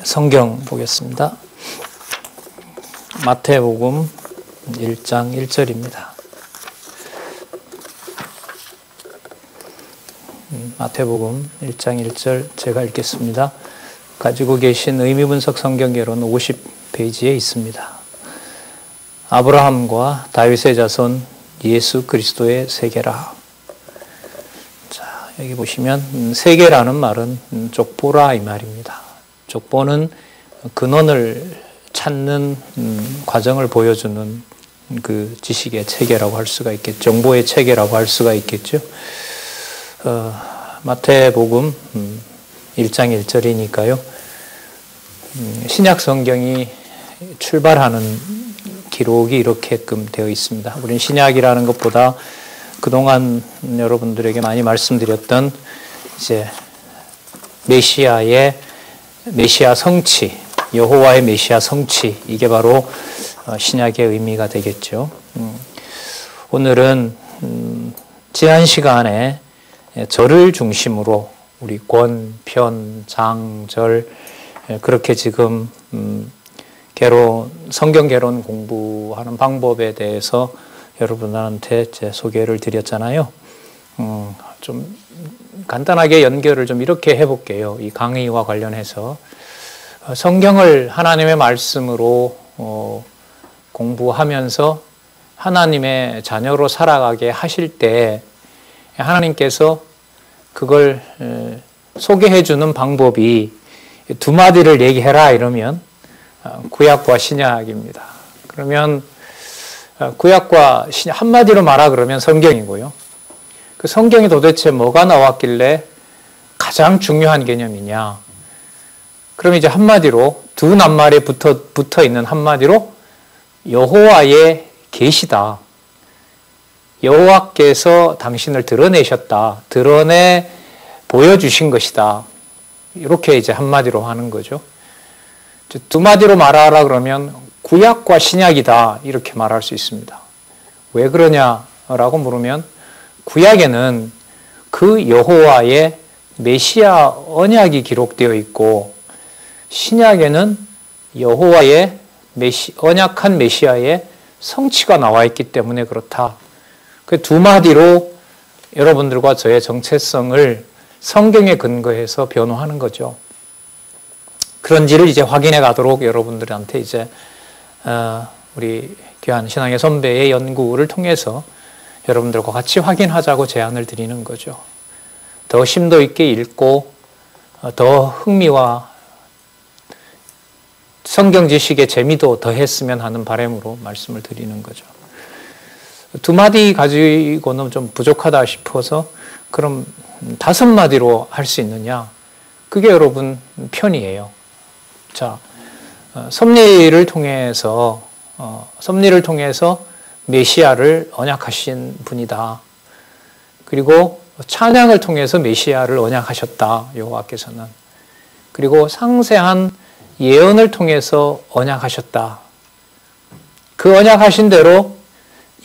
성경 보겠습니다. 마태복음 1장 1절입니다. 마태복음 1장 1절 제가 읽겠습니다. 가지고 계신 의미분석 성경개론 50페이지에 있습니다. 아브라함과 다윗의 자손 예수 그리스도의 세계라. 자, 여기 보시면 세계라는 말은 족보라 이 말입니다. 족보는 근원을 찾는 과정을 보여주는 그 지식의 체계라고 할 수가 있겠죠. 정보의 체계라고 할 수가 있겠죠. 마태복음 1장 1절이니까요. 신약 성경이 출발하는 기록이 이렇게끔 되어 있습니다. 우리는 신약이라는 것보다 그동안 여러분들에게 많이 말씀드렸던 이제 메시아 성취, 여호와의 메시아 성취, 이게 바로 신약의 의미가 되겠죠. 오늘은 지난 시간에 절을 중심으로 우리 권, 편, 장, 절 그렇게 지금 성경 개론 공부하는 방법에 대해서 여러분들한테 제 소개를 드렸잖아요. 좀 간단하게 연결을 좀 이렇게 해볼게요. 이 강의와 관련해서 성경을 하나님의 말씀으로 공부하면서 하나님의 자녀로 살아가게 하실 때 하나님께서 그걸 소개해 주는 방법이 두 마디를 얘기해라 이러면 구약과 신약입니다. 그러면 구약과 신약 한마디로 말하 그러면 성경이고요. 그 성경이 도대체 뭐가 나왔길래 가장 중요한 개념이냐? 그럼 이제 한마디로 두 낱말에 붙어 있는 한마디로 여호와의 계시다. 여호와께서 당신을 드러내셨다. 드러내 보여주신 것이다. 이렇게 이제 한마디로 하는 거죠. 두 마디로 말하라 그러면 구약과 신약이다. 이렇게 말할 수 있습니다. 왜 그러냐라고 물으면 구약에는 그 여호와의 메시아 언약이 기록되어 있고 신약에는 여호와의 언약한 메시아의 성취가 나와 있기 때문에 그렇다. 그 두 마디로 여러분들과 저의 정체성을 성경에 근거해서 변호하는 거죠. 그런지를 이제 확인해 가도록 여러분들한테 이제 우리 귀한 신앙의 선배의 연구를 통해서 여러분들과 같이 확인하자고 제안을 드리는 거죠. 더 심도 있게 읽고 더 흥미와 성경 지식의 재미도 더했으면 하는 바람으로 말씀을 드리는 거죠. 두 마디 가지고는 좀 부족하다 싶어서 그럼 다섯 마디로 할 수 있느냐? 그게 여러분 편이에요. 자, 섭리를 통해서 메시아를 언약하신 분이다. 그리고 찬양을 통해서 메시아를 언약하셨다. 여호와께서는. 그리고 상세한 예언을 통해서 언약하셨다. 그 언약하신 대로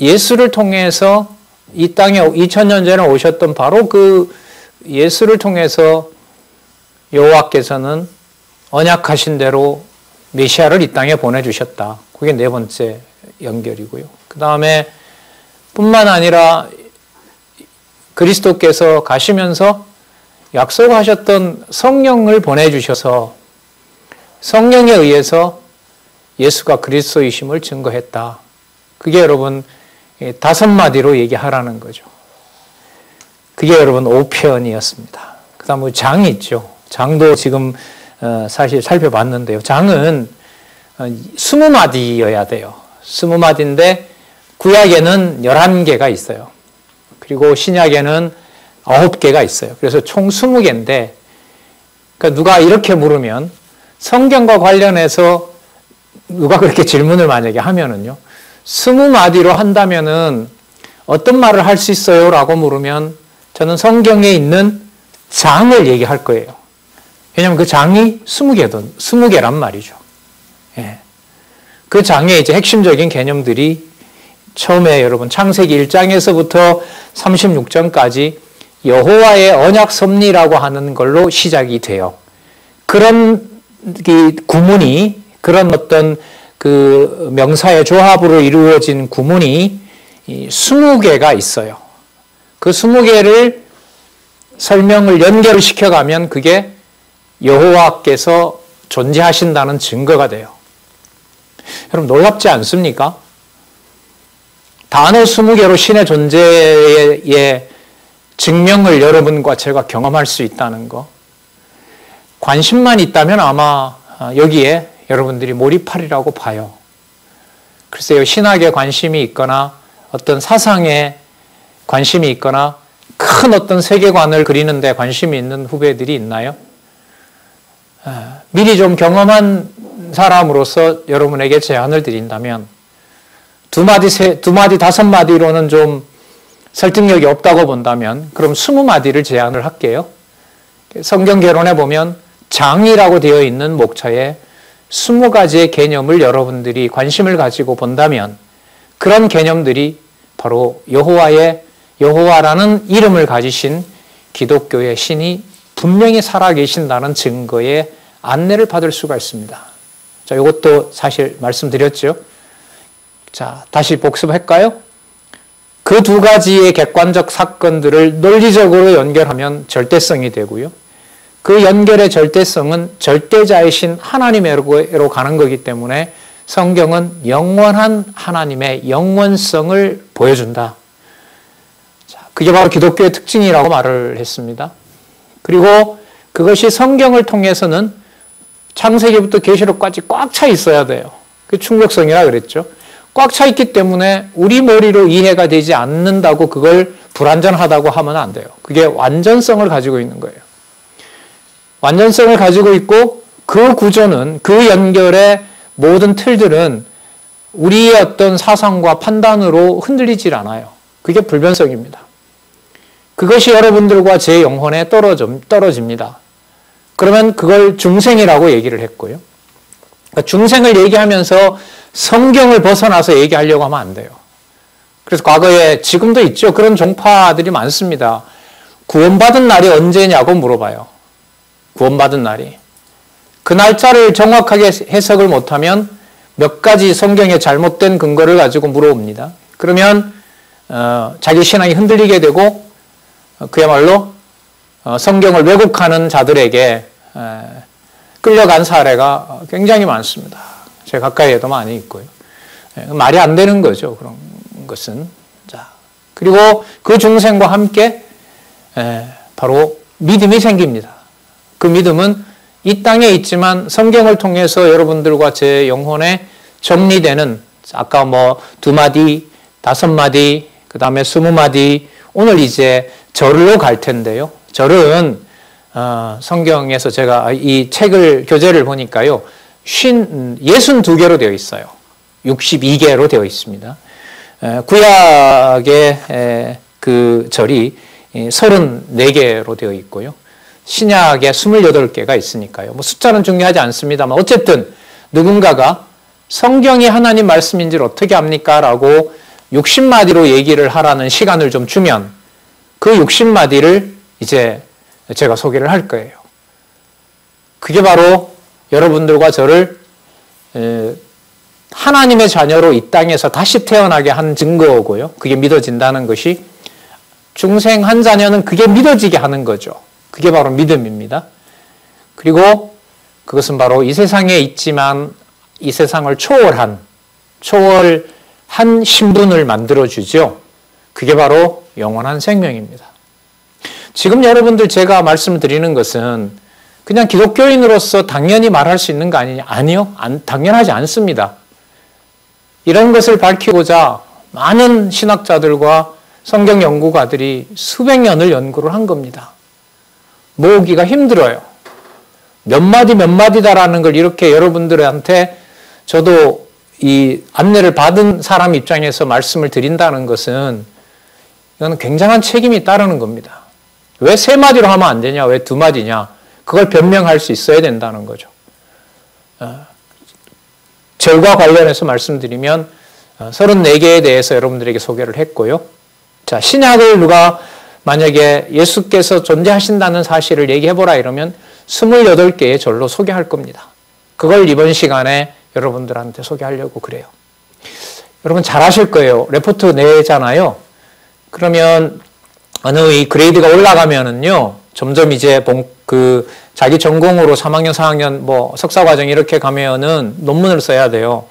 예수를 통해서 이 땅에 2000년 전에 오셨던 바로 그 예수를 통해서 여호와께서는 언약하신 대로 메시아를 이 땅에 보내주셨다. 그게 네 번째 연결이고요. 그 다음에 뿐만 아니라 그리스도께서 가시면서 약속하셨던 성령을 보내주셔서 성령에 의해서 예수가 그리스도이심을 증거했다. 그게 여러분 다섯 마디로 얘기하라는 거죠. 그게 여러분 5편이었습니다. 그 다음 장이 있죠. 장도 지금 사실 살펴봤는데요. 장은 20마디여야 돼요. 20마디인데 구약에는 11개가 있어요. 그리고 신약에는 9개가 있어요. 그래서 총 20개인데 그러니까 누가 이렇게 물으면 성경과 관련해서 누가 그렇게 질문을 만약에 하면은요. 20마디로 한다면은 어떤 말을 할 수 있어요? 라고 물으면 저는 성경에 있는 장을 얘기할 거예요. 왜냐하면 그 장이 20개란 말이죠. 예. 그 장의 이제 핵심적인 개념들이 처음에 여러분 창세기 1장에서부터 36장까지 여호와의 언약 섭리라고 하는 걸로 시작이 돼요. 그런 이 구문이, 그런 어떤 그 명사의 조합으로 이루어진 구문이 20개가 있어요. 그 20개를 설명을 연결을 시켜가면 그게 여호와께서 존재하신다는 증거가 돼요. 여러분 놀랍지 않습니까? 단어 20개로 신의 존재의 증명을 여러분과 제가 경험할 수 있다는 거. 관심만 있다면 아마 여기에 여러분들이 몰입하리라고 봐요. 글쎄요, 신학에 관심이 있거나 어떤 사상에 관심이 있거나 큰 어떤 세계관을 그리는데 관심이 있는 후배들이 있나요? 미리 좀 경험한 사람으로서 여러분에게 제안을 드린다면 두 마디, 다섯 마디로는 좀 설득력이 없다고 본다면 그럼 20마디를 제안을 할게요. 성경 개론에 보면 장이라고 되어 있는 목차에 20가지의 개념을 여러분들이 관심을 가지고 본다면 그런 개념들이 바로 여호와라는 이름을 가지신 기독교의 신이 분명히 살아계신다는 증거의 안내를 받을 수가 있습니다. 자, 이것도 사실 말씀드렸죠. 자, 다시 복습할까요? 그 두 가지의 객관적 사건들을 논리적으로 연결하면 절대성이 되고요. 그 연결의 절대성은 절대자이신 하나님으로 가는 거기 때문에 성경은 영원한 하나님의 영원성을 보여준다. 자, 그게 바로 기독교의 특징이라고 말을 했습니다. 그리고 그것이 성경을 통해서는 창세기부터 계시록까지 꽉 차 있어야 돼요. 그 충격성이라 그랬죠. 꽉 차 있기 때문에 우리 머리로 이해가 되지 않는다고 그걸 불완전하다고 하면 안 돼요. 그게 완전성을 가지고 있는 거예요. 완전성을 가지고 있고 그 구조는, 그 연결의 모든 틀들은 우리의 어떤 사상과 판단으로 흔들리질 않아요. 그게 불변성입니다. 그것이 여러분들과 제 영혼에 떨어집니다. 그러면 그걸 중생이라고 얘기를 했고요. 그러니까 중생을 얘기하면서 성경을 벗어나서 얘기하려고 하면 안 돼요. 그래서 과거에, 지금도 있죠. 그런 종파들이 많습니다. 구원받은 날이 언제냐고 물어봐요. 구원받은 날이. 그 날짜를 정확하게 해석을 못하면 몇 가지 성경의 잘못된 근거를 가지고 물어봅니다. 그러면 자기 신앙이 흔들리게 되고 그야말로 성경을 왜곡하는 자들에게 끌려간 사례가 굉장히 많습니다. 제 가까이에도 많이 있고요. 말이 안 되는 거죠. 그런 것은. 자, 그리고 그 중생과 함께 바로 믿음이 생깁니다. 그 믿음은 이 땅에 있지만 성경을 통해서 여러분들과 제 영혼에 정리되는, 아까 뭐 2마디, 5마디, 그 다음에 20마디, 오늘 이제 절로 갈 텐데요. 절은 성경에서 제가 이 교재를 보니까요, 62개로 되어 있어요. 62개로 되어 있습니다. 구약의 그 절이 34개로 되어 있고요. 신약에 28개가 있으니까요. 뭐 숫자는 중요하지 않습니다만 어쨌든 누군가가 성경이 하나님 말씀인지를 어떻게 합니까? 라고 60마디로 얘기를 하라는 시간을 좀 주면 그 60마디를 이제 제가 소개를 할 거예요. 그게 바로 여러분들과 저를 하나님의 자녀로 이 땅에서 다시 태어나게 한 증거고요. 그게 믿어진다는 것이, 중생 한 자녀는 그게 믿어지게 하는 거죠. 그게 바로 믿음입니다. 그리고 그것은 바로 이 세상에 있지만 이 세상을 초월한 신분을 만들어주죠. 그게 바로 영원한 생명입니다. 지금 여러분들 제가 말씀드리는 것은 그냥 기독교인으로서 당연히 말할 수 있는 거 아니냐? 아니요. 당연하지 않습니다. 이런 것을 밝히고자 많은 신학자들과 성경 연구가들이 수백 년을 연구를 한 겁니다. 모으기가 힘들어요. 몇 마디다라는 걸 이렇게 여러분들한테 저도 이 안내를 받은 사람 입장에서 말씀을 드린다는 것은 이건 굉장한 책임이 따르는 겁니다. 왜 3마디로 하면 안 되냐? 왜 2마디냐? 그걸 변명할 수 있어야 된다는 거죠. 절과 관련해서 말씀드리면 34개에 대해서 여러분들에게 소개를 했고요. 자, 신약을 누가 만약에 예수께서 존재하신다는 사실을 얘기해보라 이러면 28개의 절로 소개할 겁니다. 그걸 이번 시간에 여러분들한테 소개하려고 그래요. 여러분 잘 아실 거예요. 레포트 내잖아요. 그러면 어느 이 그레이드가 올라가면은요, 점점 이제 자기 전공으로 3학년, 4학년, 뭐 석사과정 이렇게 가면은 논문을 써야 돼요.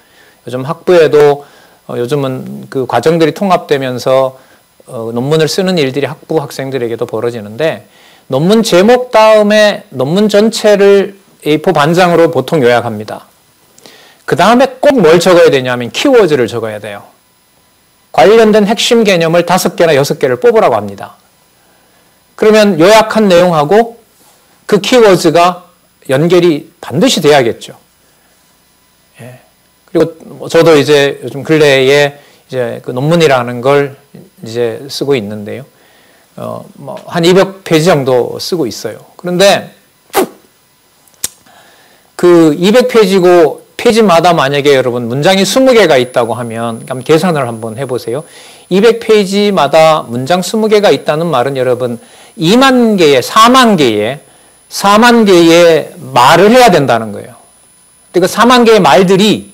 요즘 학부에도 요즘은 그 과정들이 통합되면서 논문을 쓰는 일들이 학부 학생들에게도 벌어지는데, 논문 제목 다음에 논문 전체를 A4 반장으로 보통 요약합니다. 그 다음에 꼭 뭘 적어야 되냐면 키워드를 적어야 돼요. 관련된 핵심 개념을 5개나 6개를 뽑으라고 합니다. 그러면 요약한 내용하고 그 키워드가 연결이 반드시 돼야겠죠. 예. 그리고 저도 이제 요즘 근래에 이제 그 논문이라는 걸 이제 쓰고 있는데요. 한 200페이지 정도 쓰고 있어요. 그런데 그 200페이지고 페이지마다 만약에 여러분 문장이 20개가 있다고 하면 한번 계산을 한번 해보세요. 200페이지마다 문장 20개가 있다는 말은 여러분 2만 개의 4만 개의 말을 해야 된다는 거예요. 그 4만 개의 말들이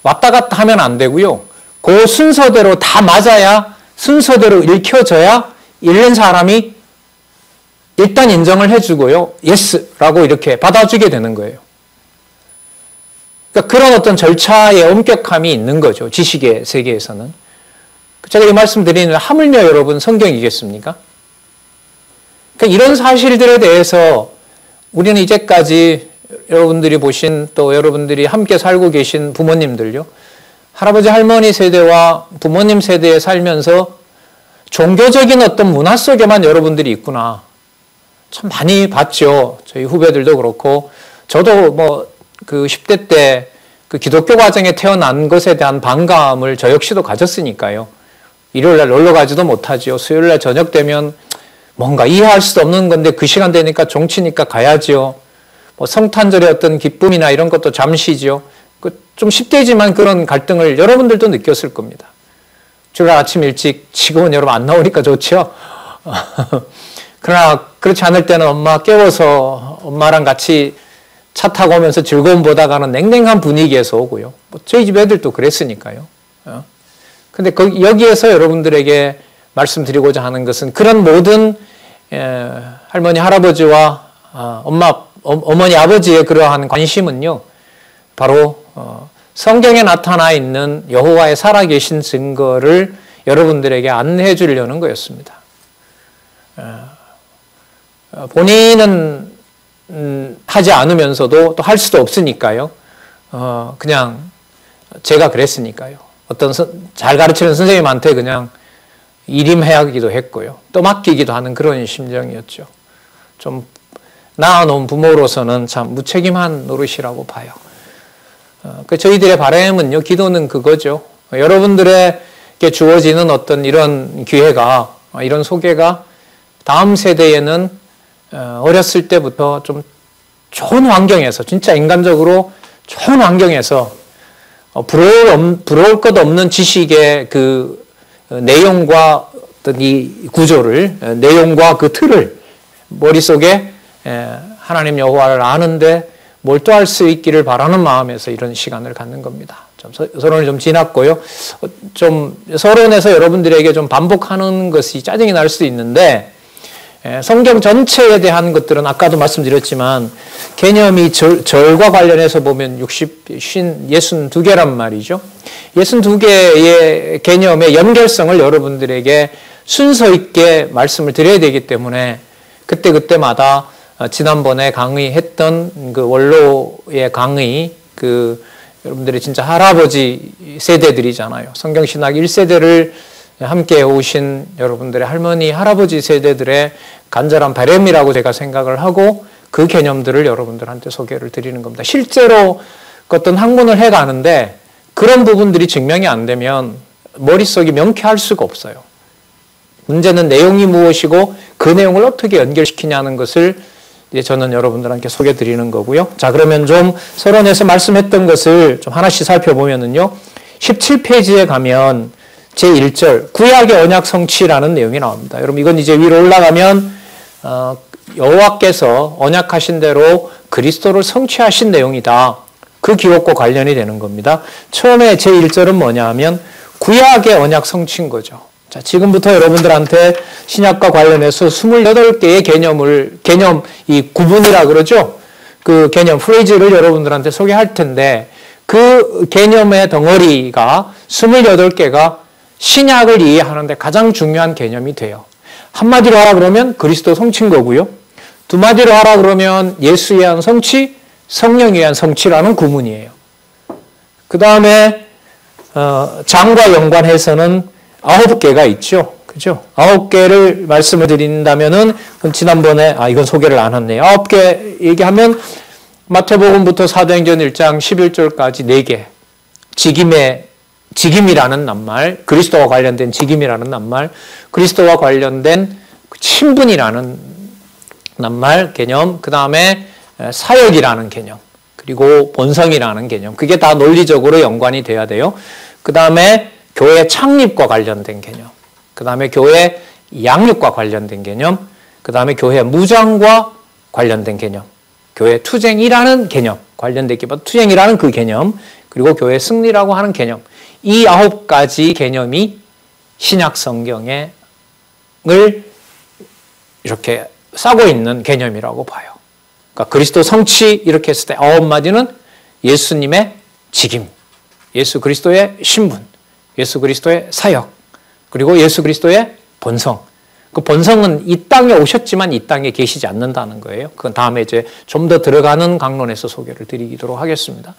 왔다 갔다 하면 안 되고요. 그 순서대로 다 맞아야, 순서대로 읽혀져야 읽는 사람이 일단 인정을 해주고요. 예스라고 이렇게 받아주게 되는 거예요. 그러니까 그런 어떤 절차의 엄격함이 있는 거죠. 지식의 세계에서는. 제가 이 말씀 드리는 하물며 여러분 성경이겠습니까? 그러니까 이런 사실들에 대해서 우리는 이제까지 여러분들이 보신, 또 여러분들이 함께 살고 계신 부모님들요, 할아버지 할머니 세대와 부모님 세대에 살면서 종교적인 어떤 문화 속에만 여러분들이 있구나, 참 많이 봤죠. 저희 후배들도 그렇고, 저도 뭐 그 10대 때 그 기독교 가정에 태어난 것에 대한 반감을 저 역시도 가졌으니까요. 일요일날 놀러 가지도 못하죠. 수요일날 저녁 되면 뭔가 이해할 수도 없는 건데 그 시간 되니까 종치니까 가야죠. 뭐 성탄절의 어떤 기쁨이나 이런 것도 잠시죠. 좀 10대지만 그런 갈등을 여러분들도 느꼈을 겁니다. 주일 아침 일찍, 지금은 여러분 안 나오니까 좋죠. 그러나 그렇지 않을 때는 엄마 깨워서 엄마랑 같이 차 타고 오면서 즐거움 보다가는 냉랭한 분위기에서 오고요. 뭐 저희 집 애들도 그랬으니까요. 근데 여기에서 여러분들에게 말씀드리고자 하는 것은 그런 모든 할머니, 할아버지와 어머니, 아버지의 그러한 관심은요, 바로 성경에 나타나 있는 여호와의 살아계신 증거를 여러분들에게 안내해 주려는 거였습니다. 본인은 하지 않으면서도 또 할 수도 없으니까요. 그냥 제가 그랬으니까요. 어떤 잘 가르치는 선생님한테 그냥 일임하기도 했고요. 또 맡기기도 하는 그런 심정이었죠. 좀 낳아놓은 부모로서는 참 무책임한 노릇이라고 봐요. 저희들의 바람은요, 기도는 그거죠. 여러분들에게 주어지는 어떤 이런 기회가, 이런 소개가 다음 세대에는 어렸을 때부터 좀 좋은 환경에서, 진짜 인간적으로 좋은 환경에서 부러울 것 없는 지식의 그 내용과 어떤 이 구조를, 내용과 그 틀을 머릿속에 하나님 여호와를 아는데 몰두할 수 있기를 바라는 마음에서 이런 시간을 갖는 겁니다. 좀 서론이 좀 지났고요. 좀 서론에서 여러분들에게 좀 반복하는 것이 짜증이 날 수도 있는데, 성경 전체에 대한 것들은 아까도 말씀드렸지만 개념이 절과 관련해서 보면 62개란 말이죠. 62개의 개념의 연결성을 여러분들에게 순서 있게 말씀을 드려야 되기 때문에 그때마다 지난번에 강의했던 그 원로의 강의, 여러분들이 진짜 할아버지 세대들이잖아요. 성경신학 1세대를 함께 해오신 여러분들의 할머니, 할아버지 세대들의 간절한 바람이라고 제가 생각을 하고 그 개념들을 여러분들한테 소개를 드리는 겁니다. 실제로 어떤 학문을 해가는데 그런 부분들이 증명이 안 되면 머릿속이 명쾌할 수가 없어요. 문제는 내용이 무엇이고 그 내용을 어떻게 연결시키냐는 것을 이제 저는 여러분들한테 소개해 드리는 거고요. 자, 그러면 좀 서론에서 말씀했던 것을 좀 하나씩 살펴보면은요. 17페이지에 가면 제1절 구약의 언약 성취라는 내용이 나옵니다. 여러분 이건 이제 위로 올라가면 여호와께서 언약하신 대로 그리스도를 성취하신 내용이다. 그 기록과 관련이 되는 겁니다. 처음에 제1절은 뭐냐 하면 구약의 언약 성취인 거죠. 자, 지금부터 여러분들한테 신약과 관련해서 28개의 개념, 이 구분이라 그러죠. 그 개념, 프레이즈를 여러분들한테 소개할 텐데, 그 개념의 덩어리가 28개가 신약을 이해하는데 가장 중요한 개념이 돼요. 한마디로 하라 그러면 그리스도 성취인 거고요. 두 마디로 하라 그러면 예수에 의한 성취, 성령에 의한 성취라는 구문이에요. 그 다음에 장과 연관해서는 9개가 있죠. 그죠? 9개를 말씀을 드린다면은, 지난번에, 이건 소개를 안 했네요. 9개 얘기하면, 마태복음부터 사도행전 1장 11절까지 4개. 직임이라는 낱말, 그리스도와 관련된 직임이라는 낱말, 그리스도와 관련된 친분이라는 낱말, 개념, 그 다음에 사역이라는 개념, 그리고 본성이라는 개념. 그게 다 논리적으로 연관이 돼야 돼요. 그 다음에 교회 창립과 관련된 개념, 그 다음에 교회 양육과 관련된 개념, 그 다음에 교회 무장과 관련된 개념, 교회 투쟁이라는 개념, 관련되기보다 투쟁이라는 그 개념, 그리고 교회 승리라고 하는 개념. 이 9가지 개념이 신약 성경을 이렇게 싸고 있는 개념이라고 봐요. 그러니까 그리스도 성취 이렇게 했을 때 9마디는 예수님의 직임, 예수 그리스도의 신분, 예수 그리스도의 사역, 그리고 예수 그리스도의 본성. 그 본성은 이 땅에 오셨지만 이 땅에 계시지 않는다는 거예요. 그건 다음에 이제 좀 더 들어가는 강론에서 소개를 드리도록 하겠습니다.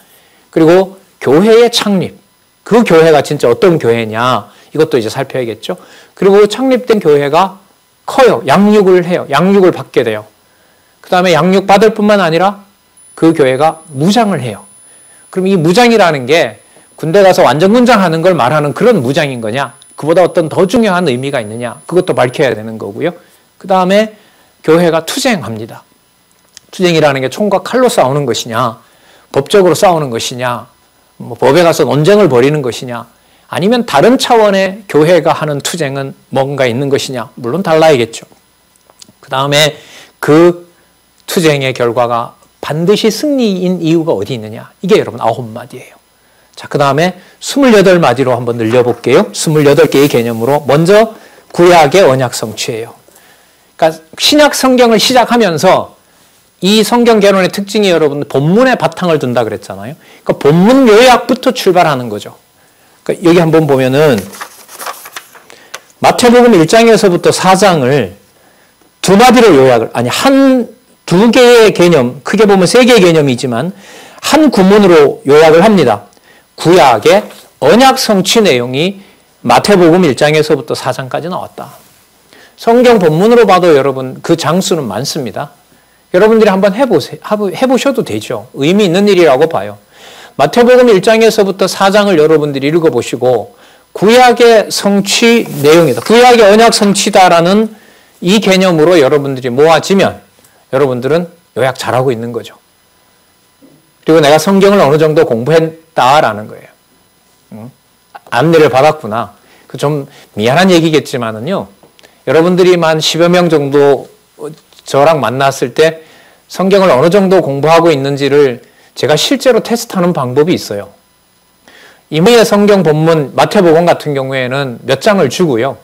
그리고 교회의 창립. 그 교회가 진짜 어떤 교회냐. 이것도 이제 살펴야겠죠. 그리고 창립된 교회가 커요. 양육을 해요. 양육을 받게 돼요. 그 다음에 양육 받을 뿐만 아니라 그 교회가 무장을 해요. 그럼 이 무장이라는 게 군대 가서 완전 군장하는 걸 말하는 그런 무장인 거냐? 그보다 어떤 더 중요한 의미가 있느냐? 그것도 밝혀야 되는 거고요. 그 다음에 교회가 투쟁합니다. 투쟁이라는 게 총과 칼로 싸우는 것이냐? 법적으로 싸우는 것이냐? 법에 가서 논쟁을 벌이는 것이냐? 아니면 다른 차원의 교회가 하는 투쟁은 뭔가 있는 것이냐? 물론 달라야겠죠. 그 다음에 그 투쟁의 결과가 반드시 승리인 이유가 어디 있느냐? 이게 여러분 9마디예요. 자, 그 다음에 28마디로 한번 늘려볼게요. 28개의 개념으로. 먼저 구약의 언약 성취예요. 그러니까 신약 성경을 시작하면서 이 성경 개론의 특징이 여러분 본문에 바탕을 둔다 그랬잖아요. 그러니까 본문 요약부터 출발하는 거죠. 그러니까 여기 한번 보면은 마태복음 1장에서부터 4장을 두 마디로 요약을, 두 개의 개념, 크게 보면 3개의 개념이지만 한 구문으로 요약을 합니다. 구약의 언약 성취 내용이 마태복음 1장에서부터 4장까지 나왔다. 성경 본문으로 봐도 여러분 그 장수는 많습니다. 여러분들이 한번 해보셔도 되죠. 의미 있는 일이라고 봐요. 마태복음 1장에서부터 4장을 여러분들이 읽어보시고 구약의 성취 내용이다. 구약의 언약 성취다라는 이 개념으로 여러분들이 모아지면 여러분들은 요약 잘하고 있는 거죠. 그리고 내가 성경을 어느 정도 공부했다라는 거예요. 안내를 받았구나. 그 좀 미안한 얘기겠지만은요. 여러분들이 만 10여 명 정도 저랑 만났을 때 성경을 어느 정도 공부하고 있는지를 제가 실제로 테스트하는 방법이 있어요. 이미의 성경 본문 마태복음 같은 경우에는 몇 장을 주고요.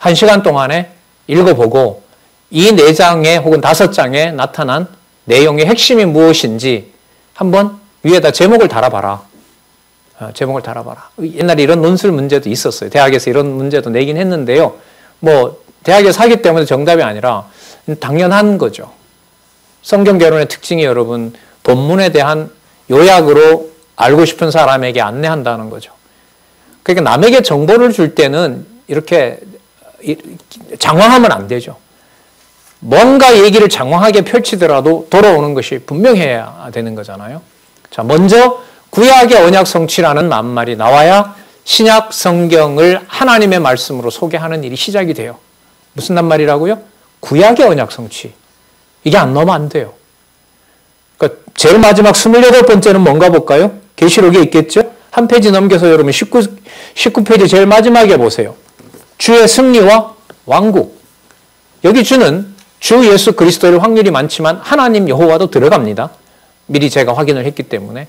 1시간 동안에 읽어보고 이 4장에 혹은 5장에 나타난 내용의 핵심이 무엇인지 한번 위에다 제목을 달아봐라. 제목을 달아봐라. 옛날에 이런 논술 문제도 있었어요. 대학에서 이런 문제도 내긴 했는데요. 대학에서 하기 때문에 정답이 아니라 당연한 거죠. 성경 개론의 특징이 여러분 본문에 대한 요약으로 알고 싶은 사람에게 안내한다는 거죠. 그러니까 남에게 정보를 줄 때는 이렇게 장황하면 안 되죠. 뭔가 얘기를 장황하게 펼치더라도 돌아오는 것이 분명해야 되는 거잖아요. 자, 먼저 구약의 언약 성취라는 낱말이 나와야 신약 성경을 하나님의 말씀으로 소개하는 일이 시작이 돼요. 무슨 낱말이라고요? 구약의 언약 성취. 이게 안 나오면 안 돼요. 그러니까 제일 마지막 28번째는 뭔가 볼까요? 계시록에 있겠죠? 한 페이지 넘겨서 여러분 19페이지 제일 마지막에 보세요. 주의 승리와 왕국. 여기 주는 주 예수 그리스도일 확률이 많지만 하나님 여호와도 들어갑니다. 미리 제가 확인을 했기 때문에.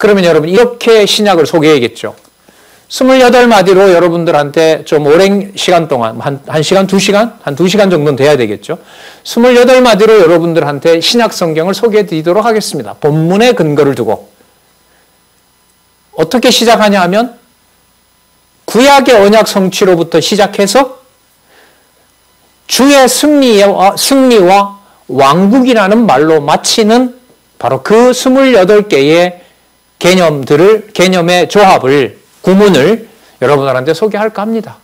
그러면 여러분 이렇게 신약을 소개해야겠죠. 28마디로 여러분들한테 좀 오랜 시간 동안, 한 1시간, 2시간? 한 2시간 정도는 돼야 되겠죠. 28마디로 여러분들한테 신약 성경을 소개해 드리도록 하겠습니다. 본문에 근거를 두고. 어떻게 시작하냐 하면 구약의 언약 성취로부터 시작해서 주의 승리와 왕국이라는 말로 마치는 바로 그 28개의 개념의 조합을, 구문을 여러분들한테 소개할까 합니다.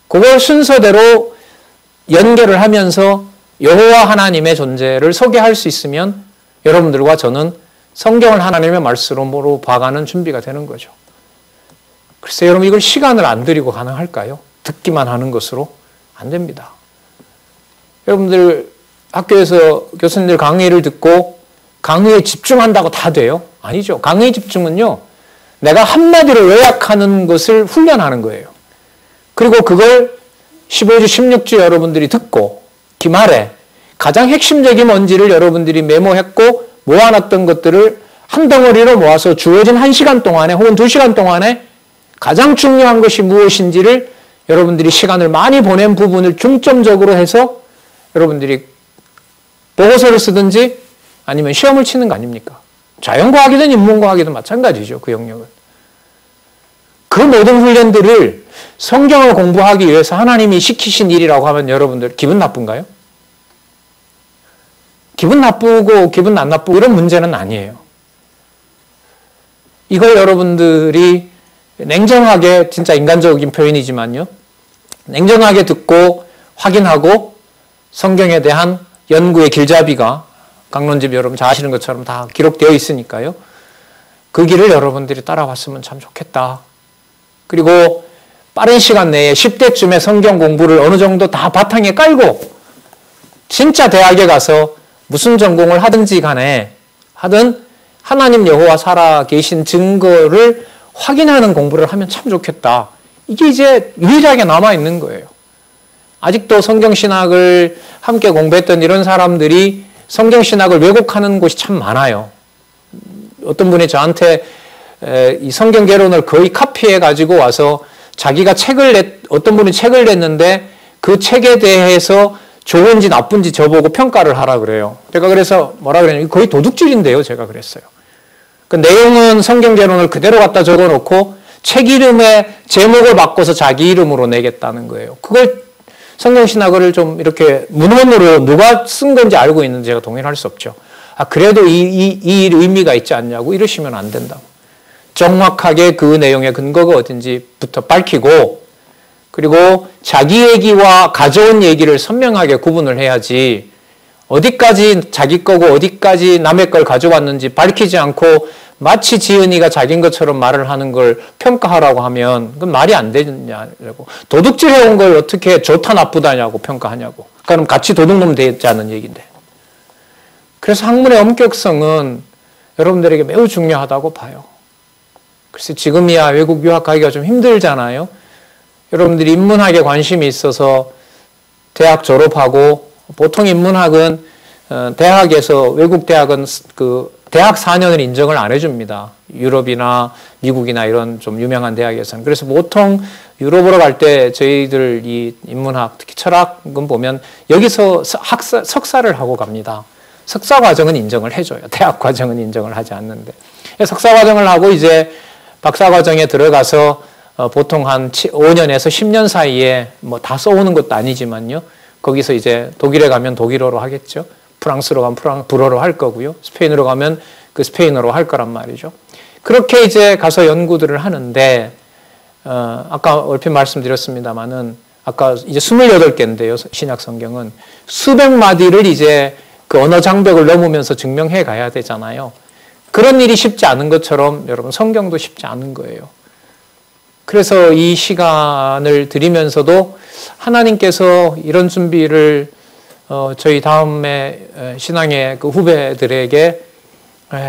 그걸 순서대로 연결을 하면서 여호와 하나님의 존재를 소개할 수 있으면 여러분들과 저는 성경을 하나님의 말씀으로 봐가는 준비가 되는 거죠. 글쎄 여러분 이걸 시간을 안 들이고 가능할까요? 듣기만 하는 것으로 안 됩니다. 여러분들 학교에서 교수님들 강의를 듣고 강의에 집중한다고 다 돼요? 아니죠. 강의 집중은요. 내가 한마디로 요약하는 것을 훈련하는 거예요. 그리고 그걸 15주, 16주 여러분들이 듣고 기말에 가장 핵심적인 뭔지를 여러분들이 메모했고 모아놨던 것들을 한 덩어리로 모아서 주어진 1시간 동안에 혹은 2시간 동안에 가장 중요한 것이 무엇인지를 여러분들이 시간을 많이 보낸 부분을 중점적으로 해서 여러분들이 보고서를 쓰든지 아니면 시험을 치는 거 아닙니까? 자연과학이든 인문과학이든 마찬가지죠. 그 영역은. 그 모든 훈련들을 성경을 공부하기 위해서 하나님이 시키신 일이라고 하면 여러분들 기분 나쁜가요? 기분 나쁘고 기분 안 나쁘고 이런 문제는 아니에요. 이걸 여러분들이 냉정하게, 진짜 인간적인 표현이지만요. 냉정하게 듣고 확인하고 성경에 대한 연구의 길잡이가 강론집 여러분 잘 아시는 것처럼 다 기록되어 있으니까요. 그 길을 여러분들이 따라왔으면 참 좋겠다. 그리고 빠른 시간 내에 10대쯤에 성경 공부를 어느 정도 다 바탕에 깔고 진짜 대학에 가서 무슨 전공을 하든지 간에 하든 하나님 여호와 살아 계신 증거를 확인하는 공부를 하면 참 좋겠다. 이게 이제 유일하게 남아있는 거예요. 아직도 성경신학을 함께 공부했던 이런 사람들이 성경신학을 왜곡하는 곳이 참 많아요. 어떤 분이 저한테 이 성경개론을 거의 카피해 가지고 와서 자기가 어떤 분이 책을 냈는데 그 책에 대해서 좋은지 나쁜지 저보고 평가를 하라 그래요. 제가 그래서 뭐라 그랬냐면 거의 도둑질인데요. 제가 그랬어요. 그 내용은 성경개론을 그대로 갖다 적어 놓고 책 이름에 제목을 바꿔서 자기 이름으로 내겠다는 거예요. 그걸 성경신학을 좀 이렇게 문헌으로 누가 쓴 건지 알고 있는지 제가 동의할 수 없죠. 그래도 이 의미가 있지 않냐고 이러시면 안 된다고. 정확하게 그 내용의 근거가 어딘지부터 밝히고 그리고 자기 얘기와 가져온 얘기를 선명하게 구분을 해야지 어디까지 자기 거고 어디까지 남의 걸 가져왔는지 밝히지 않고 마치 지은이가 자기인 것처럼 말을 하는 걸 평가하라고 하면 그건 말이 안 되냐고. 도둑질 해온 걸 어떻게 좋다 나쁘다냐고 평가하냐고. 그럼 같이 도둑놈 되지 않은 얘기인데. 그래서 학문의 엄격성은 여러분들에게 매우 중요하다고 봐요. 글쎄 지금이야 외국 유학하기가 좀 힘들잖아요. 여러분들이 인문학에 관심이 있어서 대학 졸업하고 보통 인문학은 대학에서 외국 대학은 그 대학 4년을 인정을 안 해줍니다. 유럽이나 미국이나 이런 좀 유명한 대학에서는. 그래서 보통 유럽으로 갈 때 저희들 이 인문학 특히 철학은 보면 여기서 석사를 하고 갑니다. 석사 과정은 인정을 해줘요. 대학 과정은 인정을 하지 않는데. 석사 과정을 하고 이제 박사 과정에 들어가서 보통 한 5년에서 10년 사이에 뭐 다 써오는 것도 아니지만요. 거기서 이제 독일에 가면 독일어로 하겠죠. 프랑스로 가면 불어로 할 거고요. 스페인으로 가면 그 스페인어로 할 거란 말이죠. 그렇게 이제 가서 연구들을 하는데 아까 얼핏 말씀드렸습니다마는 아까 이제 28개인데요. 신약 성경은 수백 마디를 이제 그 언어 장벽을 넘으면서 증명해 가야 되잖아요. 그런 일이 쉽지 않은 것처럼 여러분 성경도 쉽지 않은 거예요. 그래서 이 시간을 드리면서도 하나님께서 이런 준비를 저희 다음에 신앙의 그 후배들에게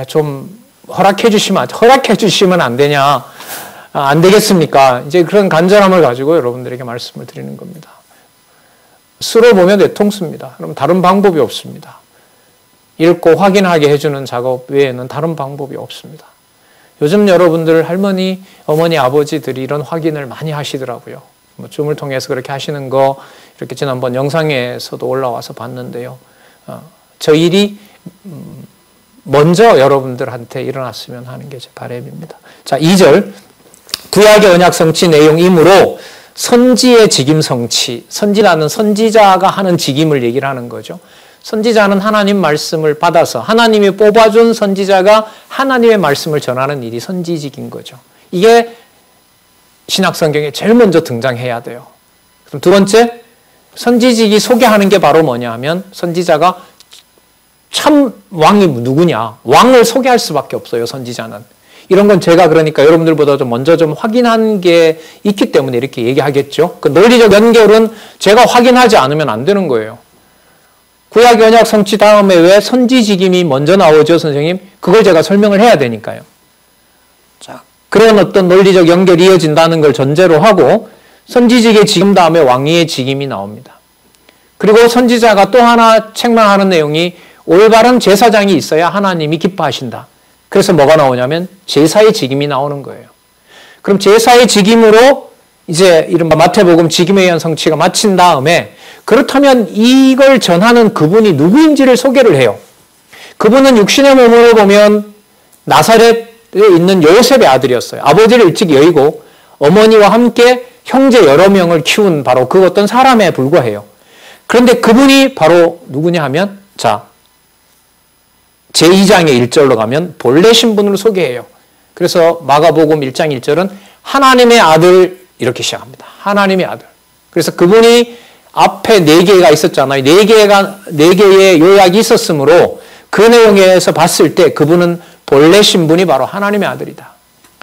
좀 허락해 주시면 안 되냐, 안 되겠습니까? 이제 그런 간절함을 가지고 여러분들에게 말씀을 드리는 겁니다. 수로 보면 외통수입니다. 그럼 다른 방법이 없습니다. 읽고 확인하게 해주는 작업 외에는 다른 방법이 없습니다. 요즘 여러분들 할머니, 어머니, 아버지들이 이런 확인을 많이 하시더라고요. 뭐 줌을 통해서 그렇게 하시는 거 이렇게 지난번 영상에서도 올라와서 봤는데요. 저 일이 먼저 여러분들한테 일어났으면 하는 게 제 바람입니다. 자, 2절. 구약의 언약 성취 내용이므로 선지의 직임 성취. 선지라는 선지자가 하는 직임을 얘기를 하는 거죠. 선지자는 하나님 말씀을 받아서 하나님이 뽑아준 선지자가 하나님의 말씀을 전하는 일이 선지직인 거죠. 이게 신약 성경에 제일 먼저 등장해야 돼요. 그럼 두 번째, 선지직이 소개하는 게 바로 뭐냐 하면 선지자가 참 왕이 누구냐. 왕을 소개할 수밖에 없어요, 선지자는. 이런 건 제가 그러니까 여러분들보다 좀 먼저 좀 확인한 게 있기 때문에 이렇게 얘기하겠죠. 그 논리적 연결은 제가 확인하지 않으면 안 되는 거예요. 구약 언약 성취 다음에 왜 선지직임이 먼저 나오죠, 선생님? 그걸 제가 설명을 해야 되니까요. 자, 그런 어떤 논리적 연결이 이어진다는 걸 전제로 하고 선지직의 직임 다음에 왕위의 직임이 나옵니다. 그리고 선지자가 또 하나 책망하는 내용이 올바른 제사장이 있어야 하나님이 기뻐하신다. 그래서 뭐가 나오냐면 제사의 직임이 나오는 거예요. 그럼 제사의 직임으로 이제 이른바 마태복음 직임에 의한 성취가 마친 다음에 그렇다면 이걸 전하는 그분이 누구인지를 소개를 해요. 그분은 육신의 몸으로 보면 나사렛에 있는 요셉의 아들이었어요. 아버지를 일찍 여의고 어머니와 함께 형제 여러 명을 키운 바로 그 어떤 사람에 불과해요. 그런데 그분이 바로 누구냐 하면 자, 제2장의 1절로 가면 본래 신분으로 소개해요. 그래서 마가복음 1장 1절은 하나님의 아들 이렇게 시작합니다. 하나님의 아들. 그래서 그분이 앞에 4개가 있었잖아요. 4개의 요약이 있었으므로 그 내용에서 봤을 때 그분은 본래 신분이 바로 하나님의 아들이다.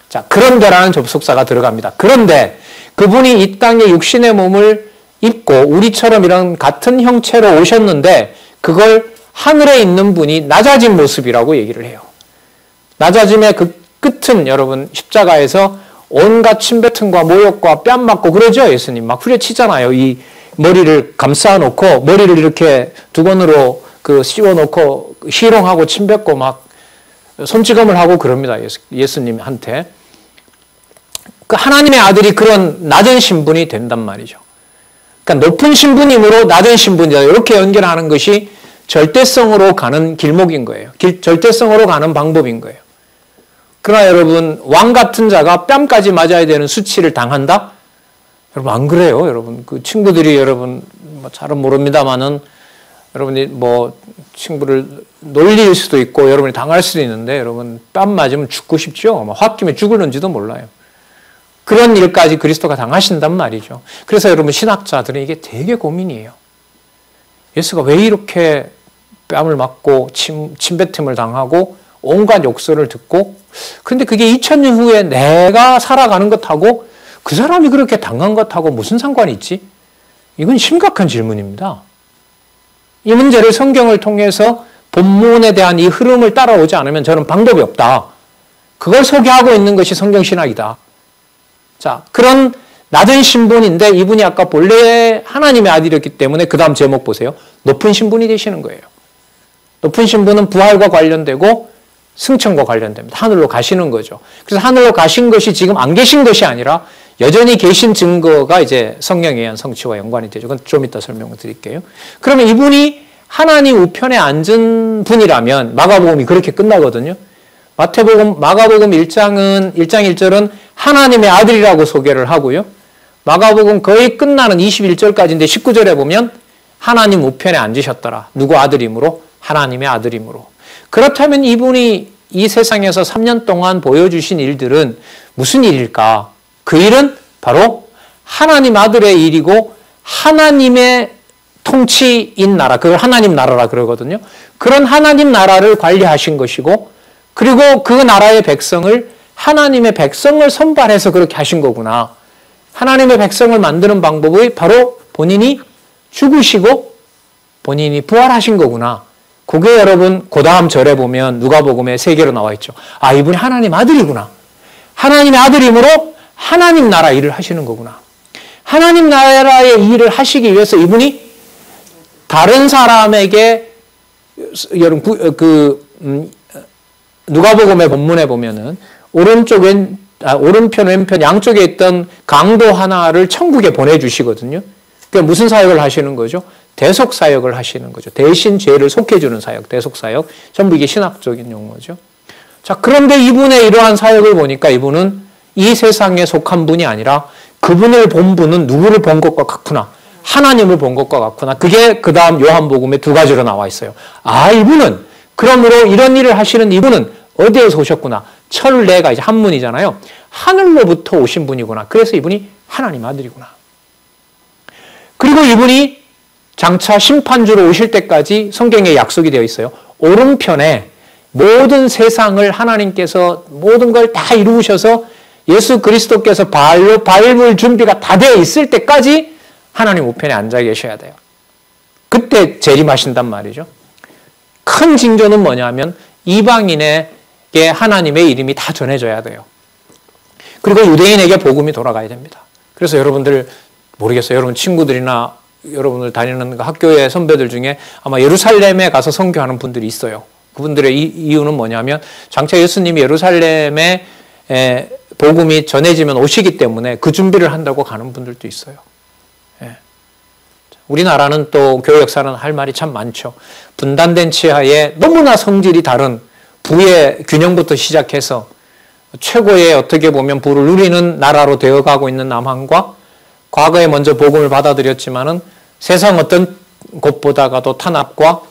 자, 그런데라는 접속사가 들어갑니다. 그런데 그분이 이 땅에 육신의 몸을 입고 우리처럼 이런 같은 형체로 오셨는데 그걸 하늘에 있는 분이 낮아진 모습이라고 얘기를 해요. 낮아짐의 그 끝은 여러분 십자가에서 온갖 침뱉음과 모욕과 뺨 맞고 그러죠. 예수님 막 후려치잖아요. 이 머리를 감싸놓고 머리를 이렇게 두건으로 그 씌워놓고 희롱하고 침뱉고 막 손찌검을 하고 그럽니다. 예수님한테. 그 하나님의 아들이 그런 낮은 신분이 된단 말이죠. 그러니까 높은 신분이므로 낮은 신분이다. 이렇게 연결하는 것이 절대성으로 가는 길목인 거예요. 절대성으로 가는 방법인 거예요. 그러나 여러분 왕 같은 자가 뺨까지 맞아야 되는 수치를 당한다? 여러분 안 그래요. 여러분 그 친구들이 여러분 뭐 잘은 모릅니다만은 여러분이 뭐 친구를 놀릴 수도 있고 여러분이 당할 수도 있는데 여러분 뺨 맞으면 죽고 싶죠. 홧김에 죽을는지도 몰라요. 그런 일까지 그리스도가 당하신단 말이죠. 그래서 여러분 신학자들은 이게 되게 고민이에요. 예수가 왜 이렇게 뺨을 맞고 침뱉음을 당하고 온갖 욕설을 듣고 그런데 그게 2000년 후에 내가 살아가는 것하고 그 사람이 그렇게 당한 것하고 무슨 상관이 있지? 이건 심각한 질문입니다. 이 문제를 성경을 통해서 본문에 대한 이 흐름을 따라오지 않으면 저는 방법이 없다. 그걸 소개하고 있는 것이 성경신학이다. 자, 그런 낮은 신분인데 이분이 아까 본래 하나님의 아들이었기 때문에 그 다음 제목 보세요. 높은 신분이 되시는 거예요. 높은 신분은 부활과 관련되고 승천과 관련됩니다. 하늘로 가시는 거죠. 그래서 하늘로 가신 것이 지금 안 계신 것이 아니라 여전히 계신 증거가 이제 성령에 의한 성취와 연관이 되죠. 그건 좀 이따 설명을 드릴게요. 그러면 이분이 하나님 우편에 앉은 분이라면 마가복음이 그렇게 끝나거든요. 마가복음 1장 1절은 하나님의 아들이라고 소개를 하고요. 마가복음 거의 끝나는 21절까지인데 19절에 보면 하나님 우편에 앉으셨더라. 누구 아들이므로? 하나님의 아들이므로. 그렇다면 이분이 이 세상에서 3년 동안 보여주신 일들은 무슨 일일까? 그 일은 바로 하나님 아들의 일이고 하나님의 통치인 나라, 그걸 하나님 나라라 그러거든요. 그런 하나님 나라를 관리하신 것이고 그리고 그 나라의 백성을 하나님의 백성을 선발해서 그렇게 하신 거구나. 하나님의 백성을 만드는 방법이 바로 본인이 죽으시고 본인이 부활하신 거구나. 그게 여러분 그 다음 절에 보면 누가복음에 3개로 나와 있죠. 아, 이분이 하나님 아들이구나. 하나님의 아들이므로 하나님 나라 일을 하시는 거구나. 하나님 나라의 일을 하시기 위해서 이분이 다른 사람에게 여러분 누가복음의 본문에 보면은 오른편, 왼편 양쪽에 있던 강도 하나를 천국에 보내주시거든요. 그러니까 무슨 사역을 하시는 거죠? 대속 사역을 하시는 거죠. 대신 죄를 속해주는 사역, 대속 사역. 전부 이게 신학적인 용어죠. 자, 그런데 이분의 이러한 사역을 보니까 이분은 이 세상에 속한 분이 아니라 그분을 본 분은 누구를 본 것과 같구나. 하나님을 본 것과 같구나. 그게 그 다음 요한복음에 두 가지로 나와 있어요. 아, 이분은, 그러므로 이런 일을 하시는 이분은 어디에서 오셨구나. 철내가 이제 한문이잖아요. 하늘로부터 오신 분이구나. 그래서 이분이 하나님 아들이구나. 그리고 이분이 장차 심판주로 오실 때까지 성경에 약속이 되어 있어요. 오른편에 모든 세상을 하나님께서 모든 걸 다 이루셔서 예수 그리스도께서 발로 밟을 준비가 다 되어 있을 때까지 하나님 우편에 앉아 계셔야 돼요. 그때 재림하신단 말이죠. 큰 징조는 뭐냐면 이방인에게 하나님의 이름이 다 전해져야 돼요. 그리고 유대인에게 복음이 돌아가야 됩니다. 그래서 여러분들 모르겠어요. 여러분 친구들이나 여러분들 다니는 학교의 선배들 중에 아마 예루살렘에 가서 선교하는 분들이 있어요. 그분들의 이유는 뭐냐면 장차 예수님이 예루살렘에 복음이 전해지면 오시기 때문에 그 준비를 한다고 가는 분들도 있어요. 우리나라는 또 교회 역사는 할 말이 참 많죠. 분단된 치하에 너무나 성질이 다른 부의 균형부터 시작해서 최고의 어떻게 보면 부를 누리는 나라로 되어가고 있는 남한과 과거에 먼저 복음을 받아들였지만은 세상 어떤 곳보다가도 탄압과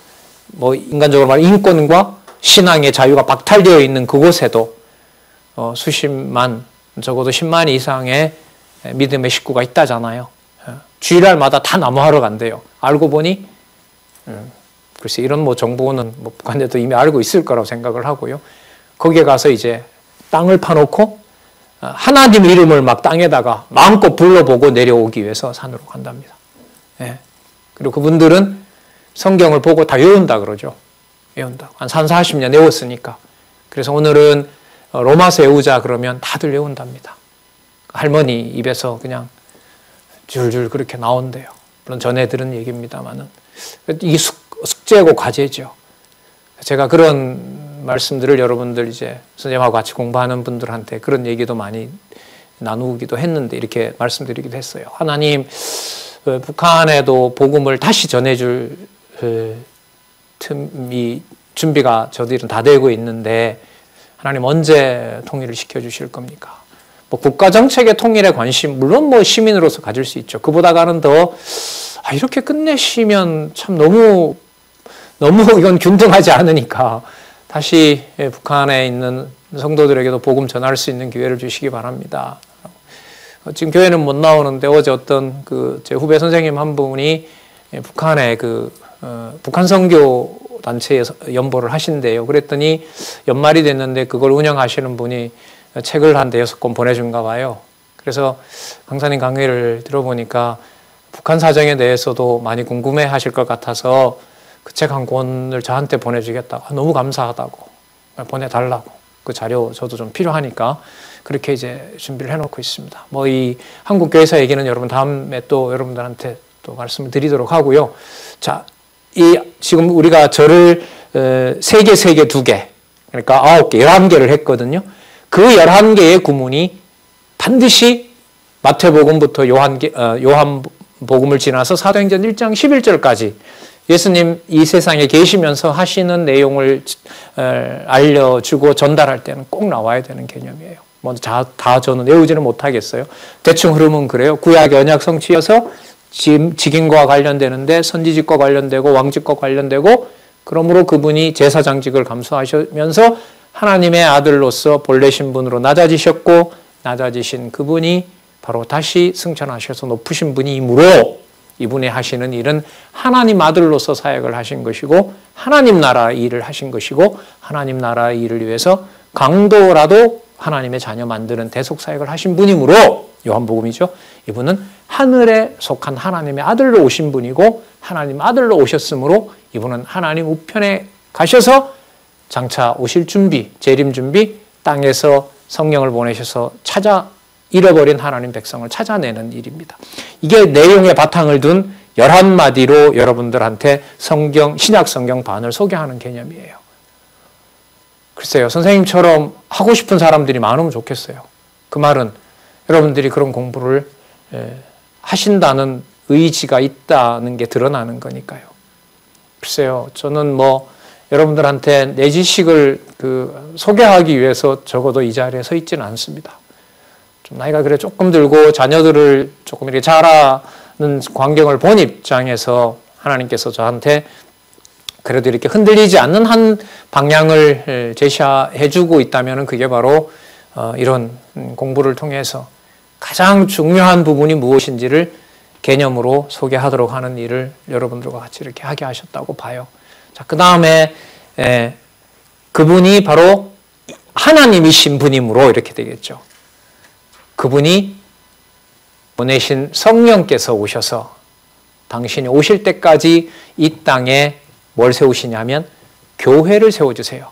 뭐 인간적으로 말하면 인권과 신앙의 자유가 박탈되어 있는 그곳에도 수십만, 적어도 10만 이상의 믿음의 식구가 있다잖아요. 주일날마다 다 나무하러 간대요. 알고 보니 글쎄 이런 뭐 정보는 뭐 북한에도 이미 알고 있을 거라고 생각을 하고요. 거기에 가서 이제 땅을 파놓고 하나님 이름을 막 땅에다가 마음껏 불러보고 내려오기 위해서 산으로 간답니다. 예. 그리고 그분들은 성경을 보고 다 외운다 그러죠. 외운다. 한 30-40년 외웠으니까. 그래서 오늘은 로마서 외우자 그러면 다들 외운답니다. 할머니 입에서 그냥 줄줄 그렇게 나온대요. 물론 전에 들은 얘기입니다만은 이게 숙제고 과제죠. 제가 그런 말씀들을 여러분들 이제 선생님하고 같이 공부하는 분들한테 그런 얘기도 많이 나누기도 했는데 이렇게 말씀드리기도 했어요. 하나님 북한에도 복음을 다시 전해줄 틈이 준비가 저들은 다 되고 있는데 하나님 언제 통일을 시켜주실 겁니까? 뭐 국가정책의 통일에 관심 물론 뭐 시민으로서 가질 수 있죠. 그보다가는 더 이렇게 끝내시면 참 너무 이건 균등하지 않으니까 다시 북한에 있는 성도들에게도 복음 전할 수 있는 기회를 주시기 바랍니다. 지금 교회는 못 나오는데 어제 어떤 제 후배 선생님 한 분이 북한의 북한 선교 단체에 연보를 하신대요. 그랬더니 연말이 됐는데 그걸 운영하시는 분이 책을 한 6권 보내준가 봐요. 그래서 강사님 강의를 들어보니까 북한 사정에 대해서도 많이 궁금해 하실 것 같아서 그 책 한 권을 저한테 보내주겠다고 너무 감사하다고 보내달라고 그 자료 저도 좀 필요하니까 그렇게 이제 준비를 해놓고 있습니다. 뭐 이 한국교회사 얘기는 여러분 다음에 또 여러분들한테 또 말씀을 드리도록 하고요. 자, 지금 우리가 절을 3개, 2개 그러니까 9개, 11개를 했거든요. 그 11개의 구문이 반드시 마태복음부터 요한복음을 지나서 사도행전 1장 11절까지 예수님 이 세상에 계시면서 하시는 내용을 알려주고 전달할 때는 꼭 나와야 되는 개념이에요. 먼저 다 저는 외우지는 못하겠어요. 대충 흐름은 그래요. 구약의 언약 성취여서 직임과 관련되는데 선지직과 관련되고 왕직과 관련되고 그러므로 그분이 제사장직을 감수하시면서 하나님의 아들로서 본래 신분으로 낮아지셨고 낮아지신 그분이 바로 다시 승천하셔서 높으신 분이므로 이분이 하시는 일은 하나님 아들로서 사역을 하신 것이고 하나님 나라 일을 하신 것이고 하나님 나라 일을 위해서 강도라도 하나님의 자녀 만드는 대속 사역을 하신 분이므로 요한복음이죠. 이분은 하늘에 속한 하나님의 아들로 오신 분이고 하나님 아들로 오셨으므로 이분은 하나님 우편에 가셔서 장차 오실 준비, 재림 준비, 땅에서 성령을 보내셔서 잃어버린 하나님 백성을 찾아내는 일입니다. 이게 내용의 바탕을 둔 11마디로 여러분들한테 신약 성경 반을 소개하는 개념이에요. 글쎄요, 선생님처럼 하고 싶은 사람들이 많으면 좋겠어요. 그 말은 여러분들이 그런 공부를 하신다는 의지가 있다는 게 드러나는 거니까요. 글쎄요, 저는 뭐 여러분들한테 내 지식을 소개하기 위해서 적어도 이 자리에 서 있지는 않습니다. 좀 나이가 그래 조금 들고 자녀들을 조금 이렇게 자라는 광경을 본 입장에서 하나님께서 저한테 그래도 이렇게 흔들리지 않는 한 방향을 제시해 주고 있다면 그게 바로 이런 공부를 통해서 가장 중요한 부분이 무엇인지를 개념으로 소개하도록 하는 일을 여러분들과 같이 이렇게 하게 하셨다고 봐요. 자, 그 다음에 그분이 바로 하나님이신 분이므로 이렇게 되겠죠. 그분이 보내신 성령께서 오셔서 당신이 오실 때까지 이 땅에 뭘 세우시냐면 교회를 세워주세요.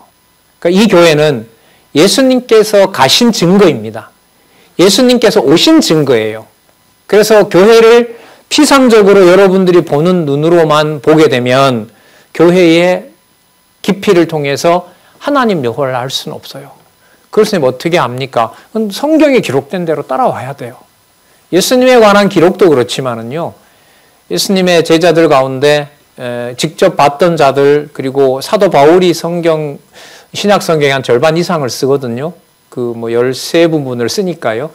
그러니까 이 교회는 예수님께서 가신 증거입니다. 예수님께서 오신 증거예요. 그래서 교회를 피상적으로 여러분들이 보는 눈으로만 보게 되면 교회의 깊이를 통해서 하나님 여호와를 알 수는 없어요. 그렇으면 어떻게 합니까? 성경에 기록된 대로 따라와야 돼요. 예수님에 관한 기록도 그렇지만은요, 예수님의 제자들 가운데 직접 봤던 자들, 그리고 사도 바울이 신약 성경의 한 절반 이상을 쓰거든요. 13부분을 쓰니까요.